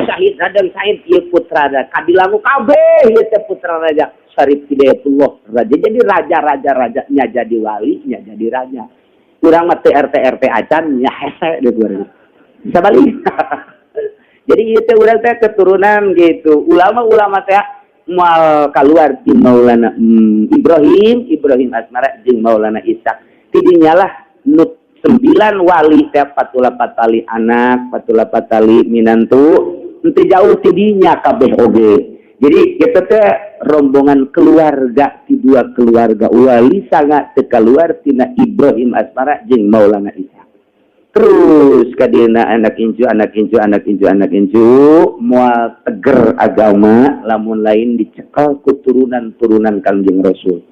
Syahid Raden Syahid ieu putra raja. Kadilangu kabeh ieu teh putra raja. Syarif Hidayatullah raja. Jadi raja nya jadi wali, nya jadi raja. Kurang mah RT acan nya hese deui. Sabalik. Jadi itu udah teh keturunan gitu. Ulama-ulama teh moal keluar di Maulana Ibrahim Asmara jeung Maulana Ishaq. Tidinya lah nu 9 wali teh patula patali anak, patula patali minantu, teu jauh tidinya kabeh oge. Jadi kita teh rombongan keluarga ti dua keluarga wali sangat teu kaluar tina Ibrahim Asmara jeung Maulana Ishaq. Terus kadina anak incu moal teger agama lamun lain dicekal ku turunan Kangjeng Rasul.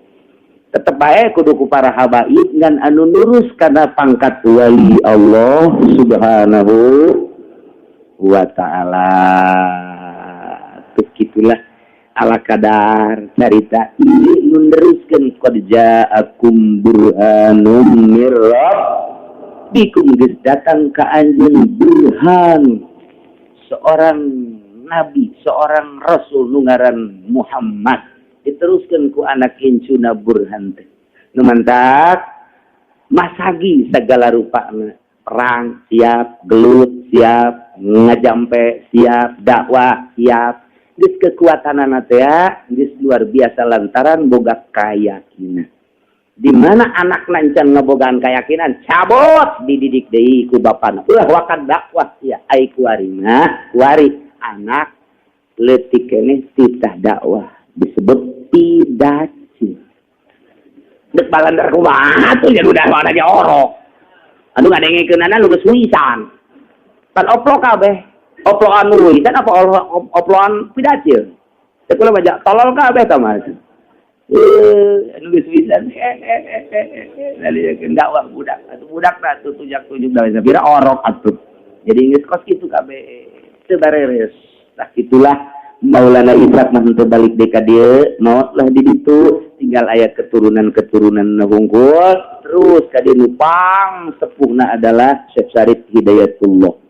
Tetep bae kudu ku para habaib ngan anu nurus kana pangkat wali Allah Subhanahu wa taala. Begitulah ala kadar cerita ini meneruskan qad ja'akum burhanum mir rabbikum geus datang ka anjeun burhan seorang nabi, seorang rasul nu ngaran Muhammad. Diteruskan ku anak incuna burhan teh nu mantak masagi segala rupana, perang siap, gelut siap, ngajampe siap, dakwah siap. Geus kekuatanana teh geus luar biasa lantaran boga kayakinan. Di mana anak nancan ngebogaan keyakinan cabot dididik deui ku bapana. Ulah wakan dakwah ya ai kuarina, kuari anak leutik keneh titah dakwah disebut pidaci. Dek balandar kumaha atuh ya udah mana ge orok. Anu ngadengekeunana nu geus wisan. Pan oplok kabeh. Oploan nului, dan apa oploan pidacil? Saya baca tolol kabeh sama. Nulis tulisan, lalu dakwah budak, atau budak lah tuh tujak tujuh dah, saya kira orok atuh. Jadi ingat kos gitu kabeh, sebareres. Nah itulah Maulana Ishaq mah untuk balik deka dia, maut lah di situ, tinggal ayat keturunan nahungkul, terus kadi nupang sepuhna adalah Syekh Syarif Hidayatullah.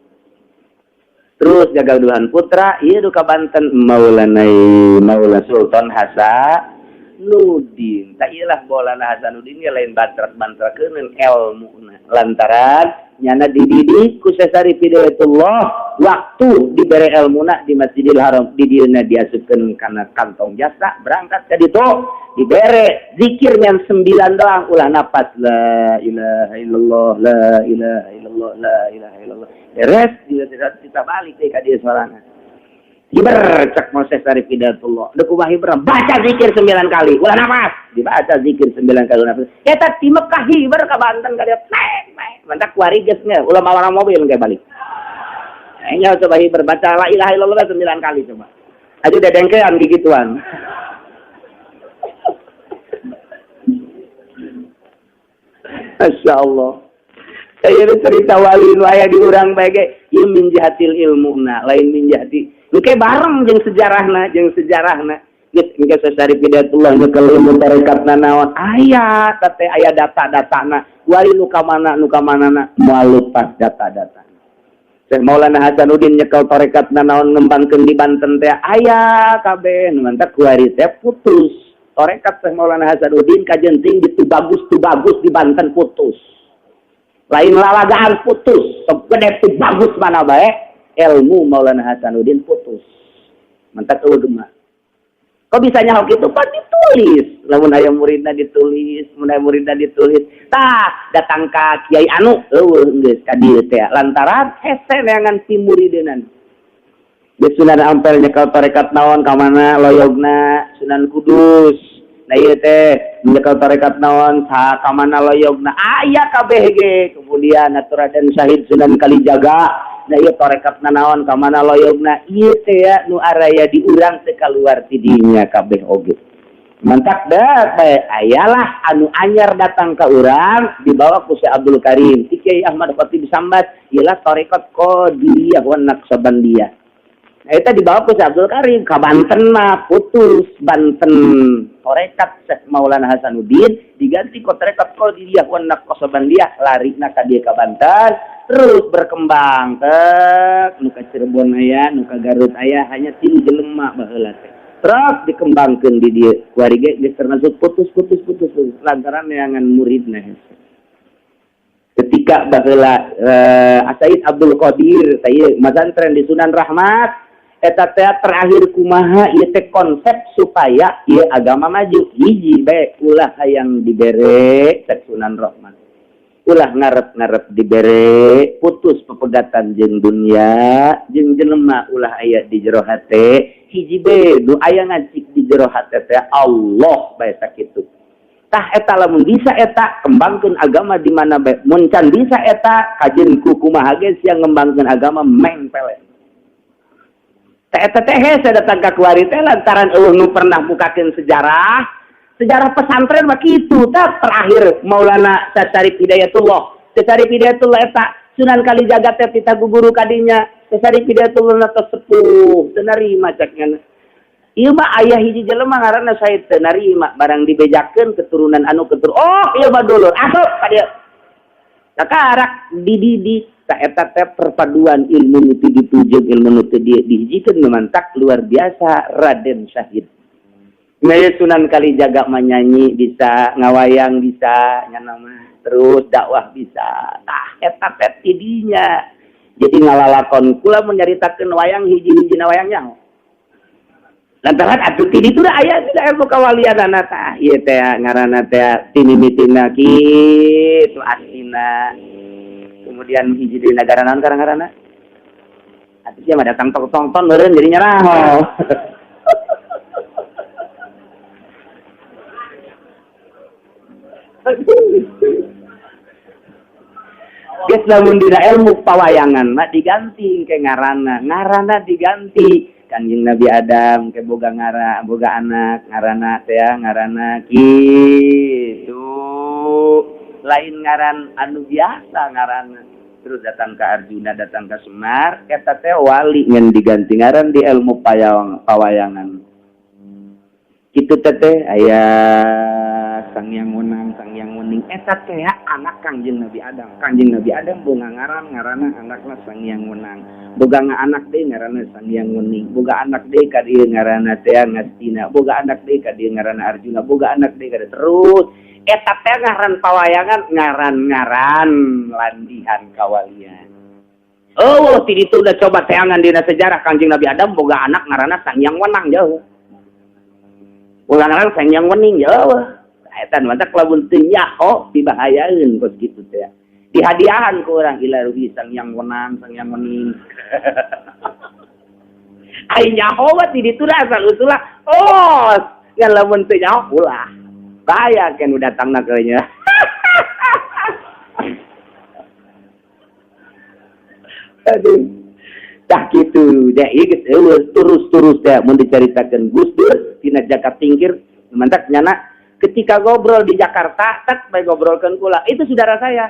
Terus gagal Duhan putra, iya duka Banten Maulana Sultan Hasanuddin. Tak iyalah Maulana Hasanuddin ya lain bantrak-bantrakeun ilmu lantaran nyana dididik ku Syekh Syarif Hidayatullah waktu dibere ilmuna di Masjidil Haram di dieuna diasupkeun kana kantong jasa berangkat ka ditu dibere zikir yang 9 doang ulah napas la ilaha illallah la ilaha illallah la ilaha illallah beres kita balik deh ka dieu sorana hiber cek Syekh Syarif Hidayatullah deuk kumaha hiber baca zikir 9 kali ulah napas dibaca zikir 9 kali napas eta ti Mekah hiber ka Banten ka dieu mantak kuari geus nya ulah mawarna mobil kayak balik nya coba hiber baca la ilaha illallah 9 kali coba aja dedengkean gigituan. Masya Allah. Saya cerita wali nu aya di urang bae ge ieu min jahatil ilmuna lain min jahati. Nu ke bareng jeung sejarahna geus engke Syarif Hidayatullah nu ka ilmu tarekatna naon aya teh aya data-datana wali nu ka manana moal lepas data-data. Syekh Maulana Hasanuddin nyekel tarekatna naon ngembangkeun di Banten teh aya kabeh nu mantak kuari teh putus. Tarekat Syekh Maulana Hasanuddin kajenting gitu bagus di Banten putus. Lain lalagaan putus, segede itu bagus mana baik ilmu Maulana Hasanuddin putus. Mantap eueuh gemah. Kok bisa nyahok itu kan ditulis. Lamun aya muridna ditulis, mun aya muridna ditulis. Tah datang ka Kiai anu eueuh geus ka dieu teh lantaran hese neangan si murideunan. Geus Sunan Ampel nyekel tarekat naon ka mana loyogna Sunan Kudus. Nah ieu teh nyekel tarekat naon saha ka mana loyogna aya kabeh ge kemudian aturaden Syahid Sunan Kalijaga nah ieu tarekatna naon ka mana loyogna ieu teh ya nu araya di urang teh kaluar ti dinya kabeh oge mantak da bae ayalah anu anyar datang ka urang dibawa ku Syekh Abdul Karim Kiai Ahmad Khatib Sambat ialah tarekat Qadiriyah wa Naqsabandiyah. Nah, itu dibawa ke Syekh Abdul Karim ke Banten mah putus Banten tarekat Syekh Maulana Hasanuddin diganti ke tarekat Qadiriyah wa Naqsabandiyah larina ka dieu ka Banten terus berkembang nu ka Cirebon aya nu ka Garut aya hanya 3 jelema baheula teh terus dikembangkeun di dieu kuari ge geus termasuk putus lantaran neangan muridna ketika baheula Said Abdul Qadir saya mazantren di Sunan Rahmat eta teh terakhir kumaha ieu teh konsep supaya ieu agama maju hiji bae ulah hayang dibere cek Sunan Rahmat ulah ngarep-ngarep dibere putus pepegatan jeung dunia jeung jelema ulah aya di jero hate hiji bae nu aya ngacik di jero hate teh Allah bae sakitu tah eta lamun bisa eta kembangkeun agama di mana bae mun can bisa eta kajeun ku kumaha ge sia ngembangkeun agama mengpele tah eta teh hese datang ka kuari teh lantaran eueuh nu pernah bukakeun sejarah pesantren mah kitu tah terakhir Maulana Syarif Hidayatullah eta Sunan Kalijaga teh pita guru kadinya Syarif Hidayatullah teh sepuh teu narima cekna ieu mah aya hiji jelema ngaranna Said teu narima barang dibejakeun keturunan anu oh ieu mah dulur asup ka dieu sakarak dididik ta eta teh perpaduan ilmu nu dituju ilmu nu dihijikeun memantak luar biasa Raden Syahid Naya Sunan Kalijaga menyanyi bisa ngawayang bisa nyana mah terus dakwah bisa tah eta teh tidinya jadi ngalalakon kula menyaritakeun wayang hiji-hijina wayangnya lantaran atuh ti ditu da aya ilmu kawalianana tah ieu teh ngaranna teh tinimitina kitu aslina kemudian hiji di negara naon karang-karangna atuh sia mah datang tonton meureun jadi nyaraho geus lamun dina ilmu pawayangan mah diganti ke ngaranna diganti Kanjeng Nabi Adam ke boga anak ngaranna teh ngaranna kitu lain ngaran anu biasa ngaranna terus datang ke Arjuna datang ke Semar eta teh wali ngan diganti ngaran di ilmu pawayangan kitu teh aya Sang Yang Wenang Sang Yang Wening eta teh anak Kanjeng Nabi Adam boga ngaranna anakna Sang Yang Wenang boga anak deui ngaranna Sang Yang Wening boga anak deui ka dieu ngaranna teh Ngastina boga anak deui ka dieu ngaranna Arjuna boga anak deui ka dieu terus eta teh ngaran pawayangan ngaran landihan kawalian oh ti ditu udah coba teangan dina sejarah Kanjeng Nabi Adam boga anak ngaranna Sang Yang Wenang jauh boga ngaran Sang Yang Wening jauh eta mantap lamun teu nyaho dibahayaeun kos kitu teh dihadiahan ku urang ilaruhi Sang Yang Wenang Sang Yang Wening ai nyaho mah ti ditu da asal usulah oh ngan lamun teu nyaho ulah bahaya kan udah datangna ke nya aduh tah kitu da ieu geus eueuh terus teh mun dicaritakeun Gus Dur tina Jakat Tingkir mantap nyana ketika ngobrol di Jakarta, tak baik ngobrolkan kula. Itu saudara saya.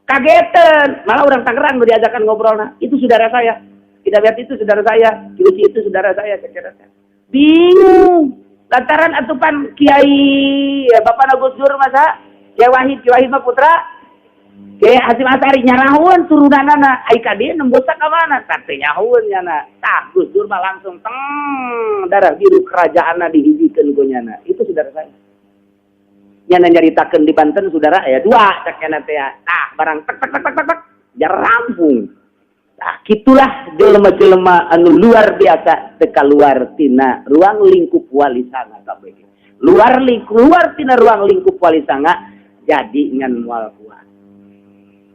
Kagetan. Malah orang Tangerang diajakan ngobrol. Nah, itu saudara saya. Tidak lihat itu saudara saya. Kiuci itu saudara saya. Bingung. Lantaran atupan Kiai Bapak Gus Dur masa. Kiai Wahid mah putra. Kiai Hasim Asari nyarahun turunanana. Ai ka dieu nembosa ka mana? Tarte nyahun nyana. Tah Gus Dur mah langsung darah biru kerajaanna dihijikeun ku nyana. Itu saudara saya. Nyana nyaritakeun di Banten saudara aya dua cekena teh tah barang tek jar rampung tah kitulah jelema-jelema anu luar biasa teu kaluar tina ruang lingkup wali sanga kabeh luar tina ruang lingkup wali sanga jadi ngan moal kuat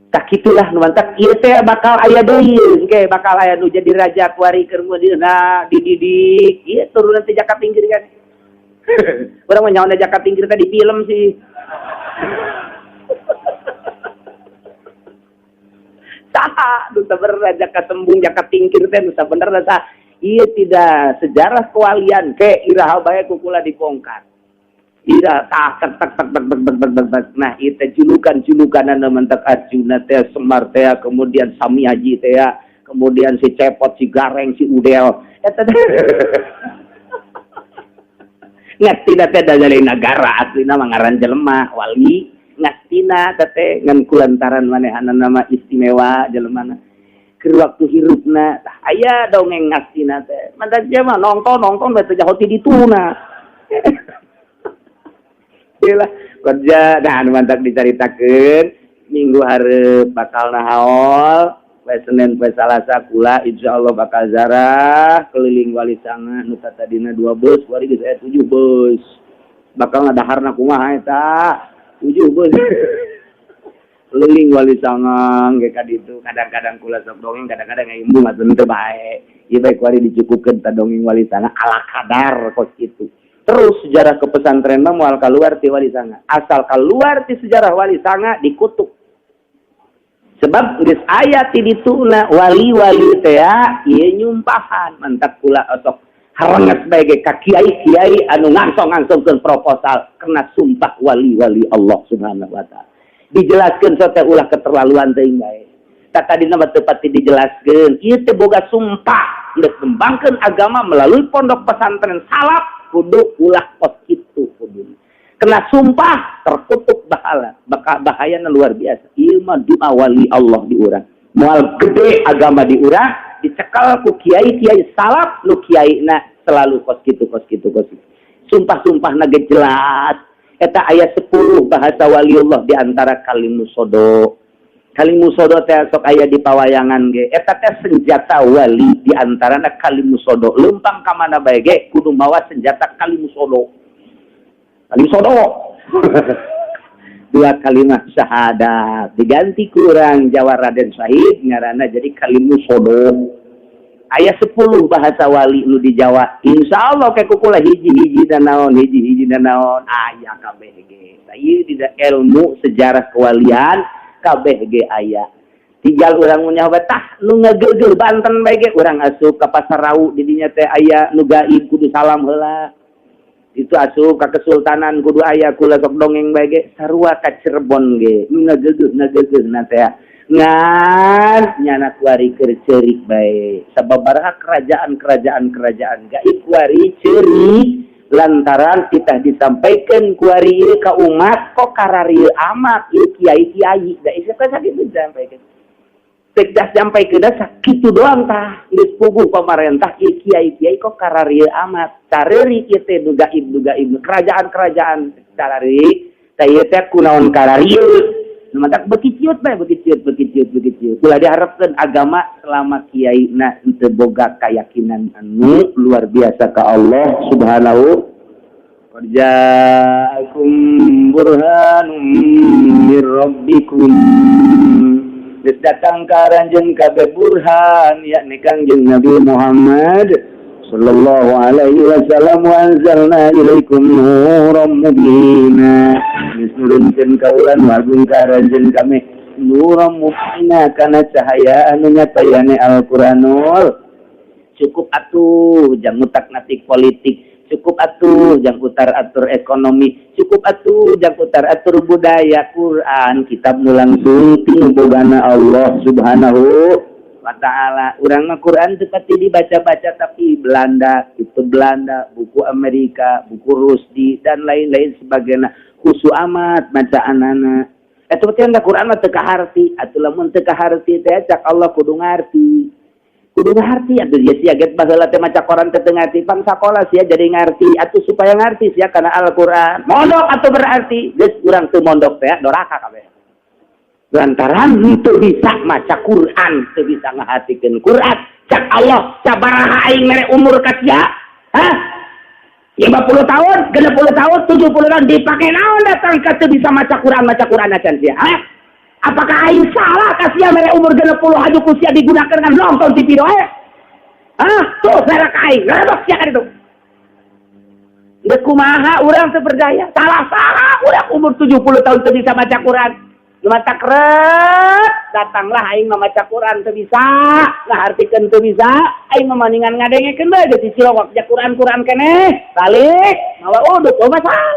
tah kitulah nu mantap ieu teh bakal aya deui engke bakal aya nu jadi raja kuari keur mudina dididik ieu turunan teh Jakat Tingkir kan orang menyawan Jakat Tingkir tadi film sih. Sah, duta bener Jakat Tembung Jakat Tingkir teh duta bener sah. Iya tidak sejarah kewalian ke iraha bae kukula dibongkar. Ira tak. Nah, itu julukan-julukanan mentek Arjuna teh Semar teh kemudian Sami Haji teh kemudian si Cepot si Gareng si Udel. Eta ngastina teh dari negara aslina mangaran jelema wali ngastina teh ngan kulantaran manehana nama istimewa jelemana keur waktu hirupna tah aya dongeng ngastina teh mantak dia mah nonton bae teh jauh ti dituna iyalah kerja dah anu mantak dicaritakeun minggu hareup bakal nahaol poe Senin poe Salasa kula insyaallah bakal zarah keliling Wali Sanga nu tadina 2 bus kuari geus aya 7 bus bakal ngadaharna kumaha eta 7 bus keliling Wali Sanga ge ka ditu kadang-kadang kula sok dongeng kadang-kadang ngimbu ngaten teu bae ieu bae kuari dicukupkeun ta dongeng Wali Sanga ala kadar kos kitu. Terus sejarah ke pesantren mah moal keluar ti Wali Sanga. Asal keluar ti sejarah Wali Sanga dikutuk. Sebab geus aya ti dituna wali-wali teh ieu nyumpahan mantak kula osok haranges bae ge ka kiai-kiai anu ngangsong-ngangsongkeun proposal kena sumpah wali-wali Allah Subhanahu wa taala. Dijelaskeun sote ulah keterlaluan teuing bae. Tadina mah teu pati dijelaskeun. Ieu teh boga sumpah geus ngembangkeun agama melalui pondok pesantren salaf kudu ulah kos kitu kudu kena sumpah terkutuk bahayana luar biasa. Ieu mah doa wali Allah di urang moal gede agama di urang dicekal ku kiai-kiai salaf nu kiaina selalu kos kitu sumpah-sumpahna ge jelas eta aya 10 bahasa waliullah di antara kalimusodo teh sok aya di pawayangan ge eta teh senjata wali di antarana kalimusodo leumpang ka mana bae ge kudu mawa senjata kalimusodo dua kalimat syahadat diganti kurang Jawa Raden Syahid ngaranna jadi kalimusodo aya 10 bahasa wali nu di Jawa insyaallah ke kukula hiji-hiji dan naon aya kabeh ge ieu di ilmu sejarah kewalian kabeh ge aya tinggal urang nyawa tah nu ngageugeur Banten bae ge urang asup ka Pasar Rau di dinya teh aya nu gaib kudu salam heula itu asup ka Kesultanan kudu aya kula sok dongeng bae ge sarua ka Cirebon ge nu ngageugeur na teh ngan nyana kuari keur ceurik bae sababaraha kerajaan gaib kuari ceurik lantaran kita disampaikan kuari ka umat kok kararieu amat ieu kiai-kiai da isa teh sakitu disampaikan tek dah sampaikeun sakitu doang tah geus puguh pamarentah ieu kiai-kiai kok kararieu amat careurik ieu teh nu gaib kerajaan careurik tah ieu teh kunaon kararieu nu matak beuki ciut ulah diharapkeun agama selama kiaina teu boga keyakinan anu luar biasa ka Allah Subhanahu wa ja'akum burhanum mir rabbikum geus datang ka ranjeun kabeh burhan yakni Kangjeng Nabi Muhammad sallallahu alaihi wasallam wa anzalna ilaikum nuran mubina nurunkeun ka urang wagung ka ranjeun kami nuran mubina kana cahaya anu nyatayane Al-Qur'anul cukup atuh jang utak natik politik cukup atuh jang utar atur ekonomi cukup atuh jang utar atur budaya Quran kitab nu langsung tinu bogana Allah Subhanahu wa ta'ala urang mah Quran teu pati dibaca-baca tapi Belanda buku Amerika buku Rusdi dan lain-lain sebagainya khusu amat bacaanana eta teh da Quran mah teu kaharti atuh lamun teu kaharti teh cak Allah kudu ngarti atuh dia sia get baheula teh maca Quran teu ngarti pang sakola sia jadi ngarti atuh supaya ngarti sia kana Al-Qur'an mondok atuh berarti geus urang teu mondok teh doraka kabeh lantaran teu bisa maca Quran teu bisa ngahatikeun Quran cak Allah sabaraha aing mere umur ka sia 50 tahun, 60 tahun, 70 tahun dipake naon datang ka teu bisa maca Quran acan sia apakah aing salah ka sia mere umur 60 haju ku sia digunakeun ngan nonton TV doe tuh salah ka aing ngarep sia ka ditu geus kumaha urang teu berdaya salah urang umur 70 tahun teu bisa maca Quran mata keret datanglah aing maca Quran teu bisa ngahartikeun teu bisa aing mamaningan ngadengekeun bae geus silowak ja Quran keneh balik mawa uduk oh masalah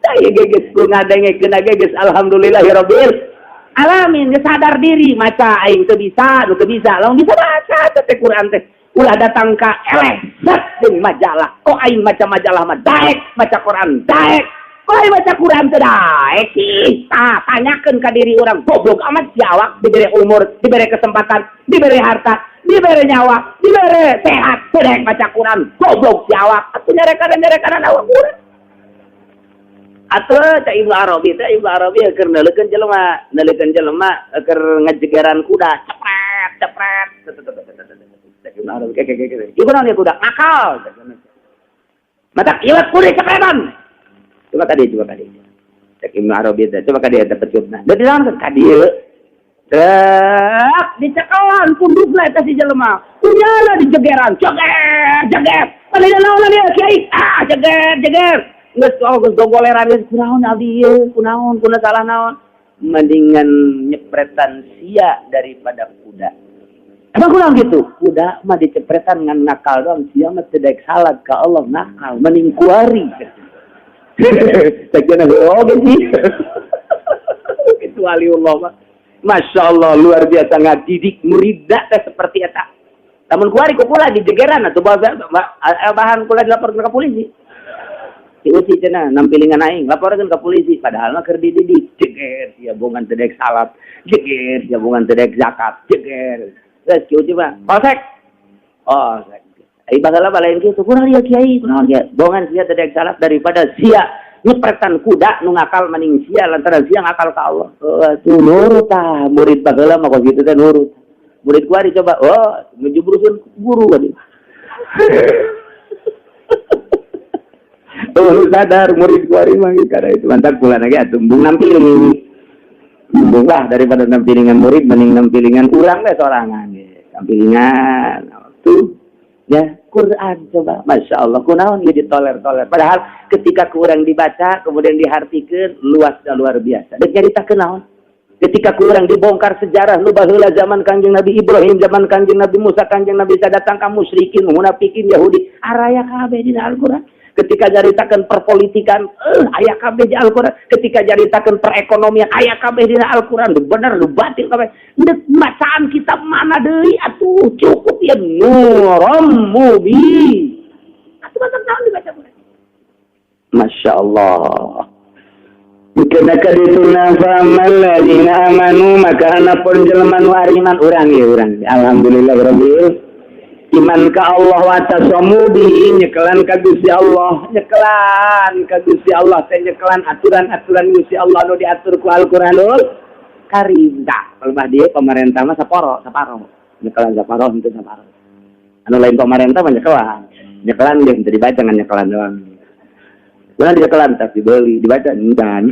saya geus ku ngadengekeun geus alhamdulillahirabbil alamin geus sadar diri maca aing teu bisa nu teu bisa lamun bisa baca teh Quran teh ulah datang ka eleh jeung majalah kok aing maca majalah mah daek maca Quran daek kok aing maca Quran teh daek sih tanyakeun ka diri urang goblok amat jawab diberi umur diberi kesempatan diberi harta dibere nyawa, dibere sehat, sedek baca Quran, goblok si awak, atuh nyarekan awak Quran. Atuh cak Ibnu Arabi keur neuleukeun jelema keur ngajegeran kuda, cepret. Cak Ibnu Arabi kayak. Ieu kunaon ya kuda? Akal. Mata iwat kuda cepretan. Coba ka dieu. Cak Ibnu Arabi teh, coba ka dieu teh pecutna. Da dilawan ka dieu. Dicekelan pundukna eta si jelema. Kunyana dijegeran, jeger. Padahal naon dia kiai? Jeger. Geus gogoleran geus kunaon abdi ieu? Kunaon salah naon? Mendingan nyepretan sia daripada kuda. Emang kunaon gitu? Kuda mah dicepretan ngan nakal doang, sia mah teu daek salat ka Allah nakal, mending kuari. Sakjana sih. Itu waliullah mah. Masya Allah, luar biasa ngadidik muridak teh seperti eta. Namun kuari kula dijegeran atuh bahan kula dilaporkeun ka polisi. Si usi cenah nampilingan aing laporkeun ka polisi padahal mah keur dididik. Jeger sia bongan teu daek salat, jeger sia bongan teu daek zakat, jeger. Terus ki usi mah, polsek. Oh, ai bageula balain kitu kurang ieu kiai, kunaon kieu? Bongan sia teu daek salat daripada sia nyepretan kuda nu ngakal maning sia lantaran sia ngakal ka Allah. Tuh nurut tah murid bageula mah kok kitu teh nurut. Murid kuari coba, ngejubruseun guru geuning. Sadar murid kuari mah karena itu mantap kula lagi atuh bung nampiling. Bung lah daripada nampilingan murid mending nampilingan urang teh sorangan ge. Nampilingan tuh ya Quran coba, Masya Allah, kunaon jadi toler-toler. Padahal ketika kurang dibaca, kemudian dihartikeun luasnya luar biasa. Dan nyaritakeun naon? Ketika kurang dibongkar sejarah, lu baheula zaman Kanjeng Nabi Ibrahim, zaman Kanjeng Nabi Musa, Kanjeng Nabi Isa datang ka musyrikin, munafikin, Yahudi, araya kabeh dina Al-Qur'an. Ketika nyaritakeun perpolitikan, aya kabeh di Al-Qur'an. Ketika nyaritakeun perekonomian, aya kabeh dina Al-Qur'an. Bener lu batil kabeh. Deuk bacaan kitab mana deui atuh cukup ya nurum mubin. Atuh baca tahun dibaca Quran. Masya Allah. Karena kadituna famal ladina amanu maka anapun jelema nu ariman urang ya urang. Alhamdulillahirabbil iman ka Allah wa tasamu bihi nyekelan ka Gusti Allah, nyekelan ka Gusti Allah teh nyekelan aturan-aturan Gusti Allah nu diatur ku Al-Qur'anul Karim. Tah, kalau dia pemerintah mah saparo, nyekelan saparo henteu saparo. Anu lain pemerintah mah nyekelan ge henteu dibaca ngan nyekelan doang. Bukan nyekelan tapi beli dibaca endan.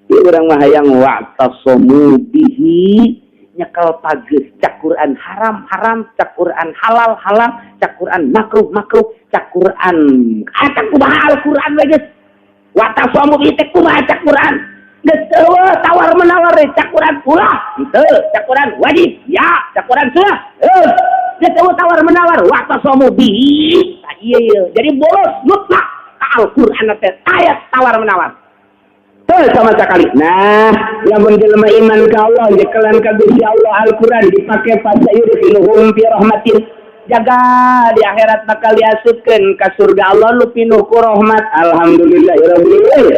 Ieu urang mah hayang wa tasamu bihi nyekel pageus cak Quran haram, cak Quran halal, cak Quran makruh, cak Quran eta kumaha Al-Qur'an we geus. Wa tasamu bihi teh kumaha cak Quran. Geus tawar menawar cak Quran ulah. Henteu, cak Quran wajib. Ya, cak Quran sunnah. Geus tawar menawar wa tasamu bihi. Tah ieu. Jadi bolos mutlak ka Al-Qur'an teh ayat tawar menawar. Sama sekali. Nah, yang menjelma iman ka Allah, jekelan ka Gusti Allah Al-Qur'an dipake fasayudkhiluhum fi rahmatin. Jaga di akhirat bakal diasupkeun ka surga Allah lu pinuh ku rahmat. Alhamdulillahirabbil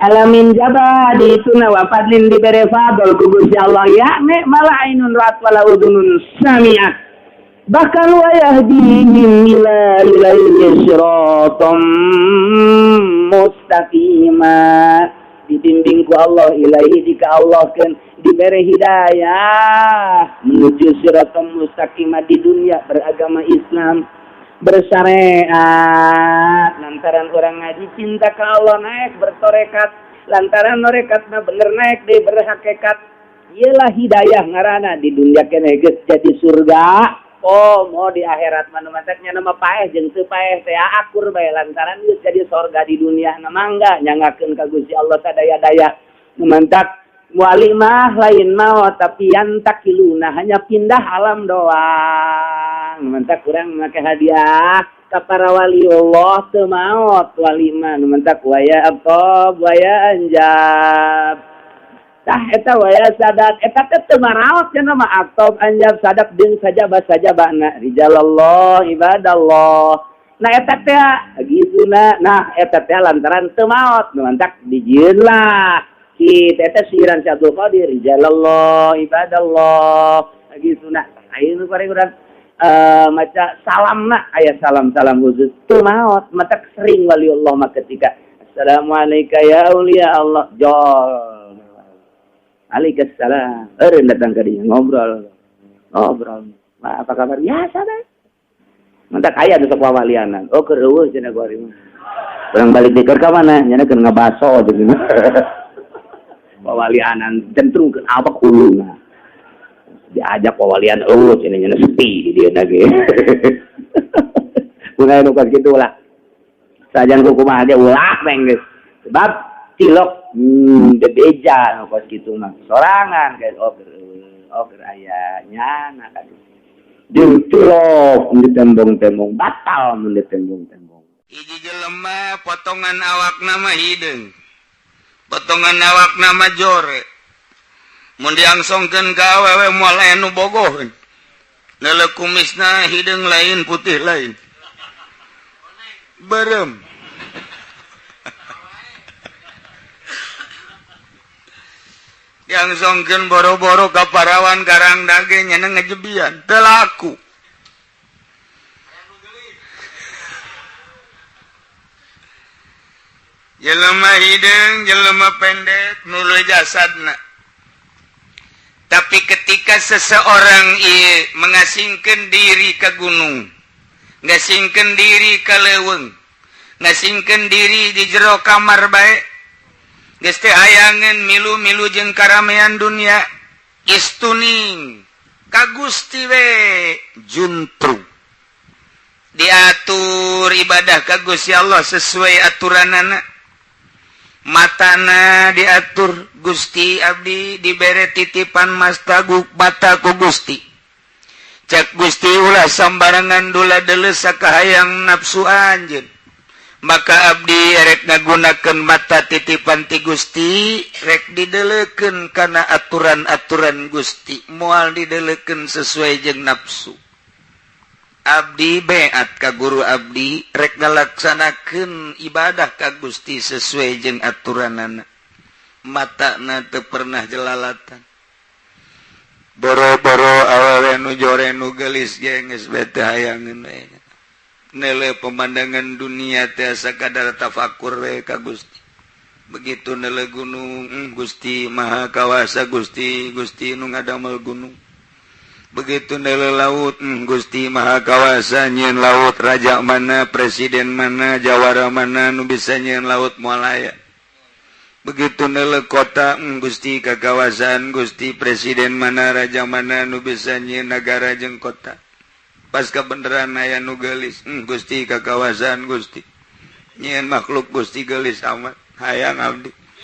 alamin jaba di tuna wa fadlin dibere fadl ku Gusti Allah ya me mala ainun ra'at wala udunun sami'at. Bahkan wa yahdihim ila ilaihi siratam mustaqimah. Dibimbing ku Allah ilahi dika Allah kan diberi hidayah menuju siratal mustaqimah di dunia beragama Islam bersyariat lantaran orang ngaji cinta ke Allah naik bertorekat lantaran norekatna bener naik deh berhakikat ialah hidayah ngarana di dunia kene geus jadi surga. Oh, mau di akhirat mana mataknya nama paeh jeung teu paeh teh akur bae lantaran geus jadi surga di dunia na mangga nyangakeun ka Gusti Allah sadaya-daya. Mantak wali mah lain maot tapi yantakiluna hanya pindah alam doang. Mantak urang make hadiah ka para wali Allah teu maot wali mah mantak waya atob waya anjab. Tah eta waya sadak eta teh maraot cenah mah atob anjab sadak deung sajabah-sajabahna rijalallah ibadallah. Nah eta teh gisuna nah eta teh lantaran teu maot nu mantak dijieun lah kitu eta siiran si Abdul Qadir rijalallah ibadallah gisuna Ayeuna bari urang maca salamna aya salam-salam khusus teu maot mata sering wali Allah mah ketika assalamualaikum ya aulia Allah jol Waalaikumsalam eureun datang ka dieu ngobrol apa kabar biasa deh mata kaya ada sok wawalianan oh keur eueuh cenah ku ari mah urang balik di keur ka mana nya keur ngabaso jeung wawalianan cenderung apa kuluna diajak wawalian cenah sepi di dieu lagi kunaon nu kitu lah sajan kumaha aja ulah meng geus sebab cilok bebeja nu kitu mah sorangan geus keur aya nyana kan jeung cilok di tembong-tembong batal mun di tembong-tembong hiji jelema potongan awakna mah hideung potongan awakna mah jore mun diangsongkeun ka awewe moal anu bogoh leuleuh kumisna hideung lain putih lain berem diangsongkeun boro-boro ka parawan karang dage nyana ngajebian teu laku jelema hideung jelema pendek nuluy jasadna tapi ketika seseorang mengasingkan diri ke gunung, ngasingkan diri ke leuweung, ngasingkan diri di jero kamar bae, geus teu hayangeun milu-milu jeung karamean dunia, istuning ka Gusti we juntru. Diatur ibadah ka Gusti Allah sesuai aturanana. Matana diatur Gusti abdi dibere titipan mastaguk mata ku Gusti cek Gusti ulah sambarangan dula deuleus sakahayang nafsu anjeun maka abdi rek ngagunakeun mata titipan ti Gusti rek dideuleukeun kana aturan-aturan Gusti moal dideuleukeun sesuai jeung nafsu abdi beat ka guru abdi rek ngalaksanakeun ibadah ka Gusti sesuai jeung aturanana matana teu pernah jelalatan boro-boro awewe nu jore nu geulis ge geus bete hayangeun we neuleuh pemandangan dunia teh sakadar tafakur we ka Gusti begitu neuleuh gunung Gusti maha kawasa Gusti nu ngadamel gunung begitu neuleuh laut Gusti maha kawasa nyieun laut raja mana presiden mana jawara mana nu bisa nyieun laut moal aya begitu neuleuh kota Gusti kakawasan Gusti presiden mana raja mana nu bisa nyieun nagara jeung kota pas kabeneran aya nu geulis Gusti kakawasan Gusti nyieun makhluk Gusti geulis amat hayang abdi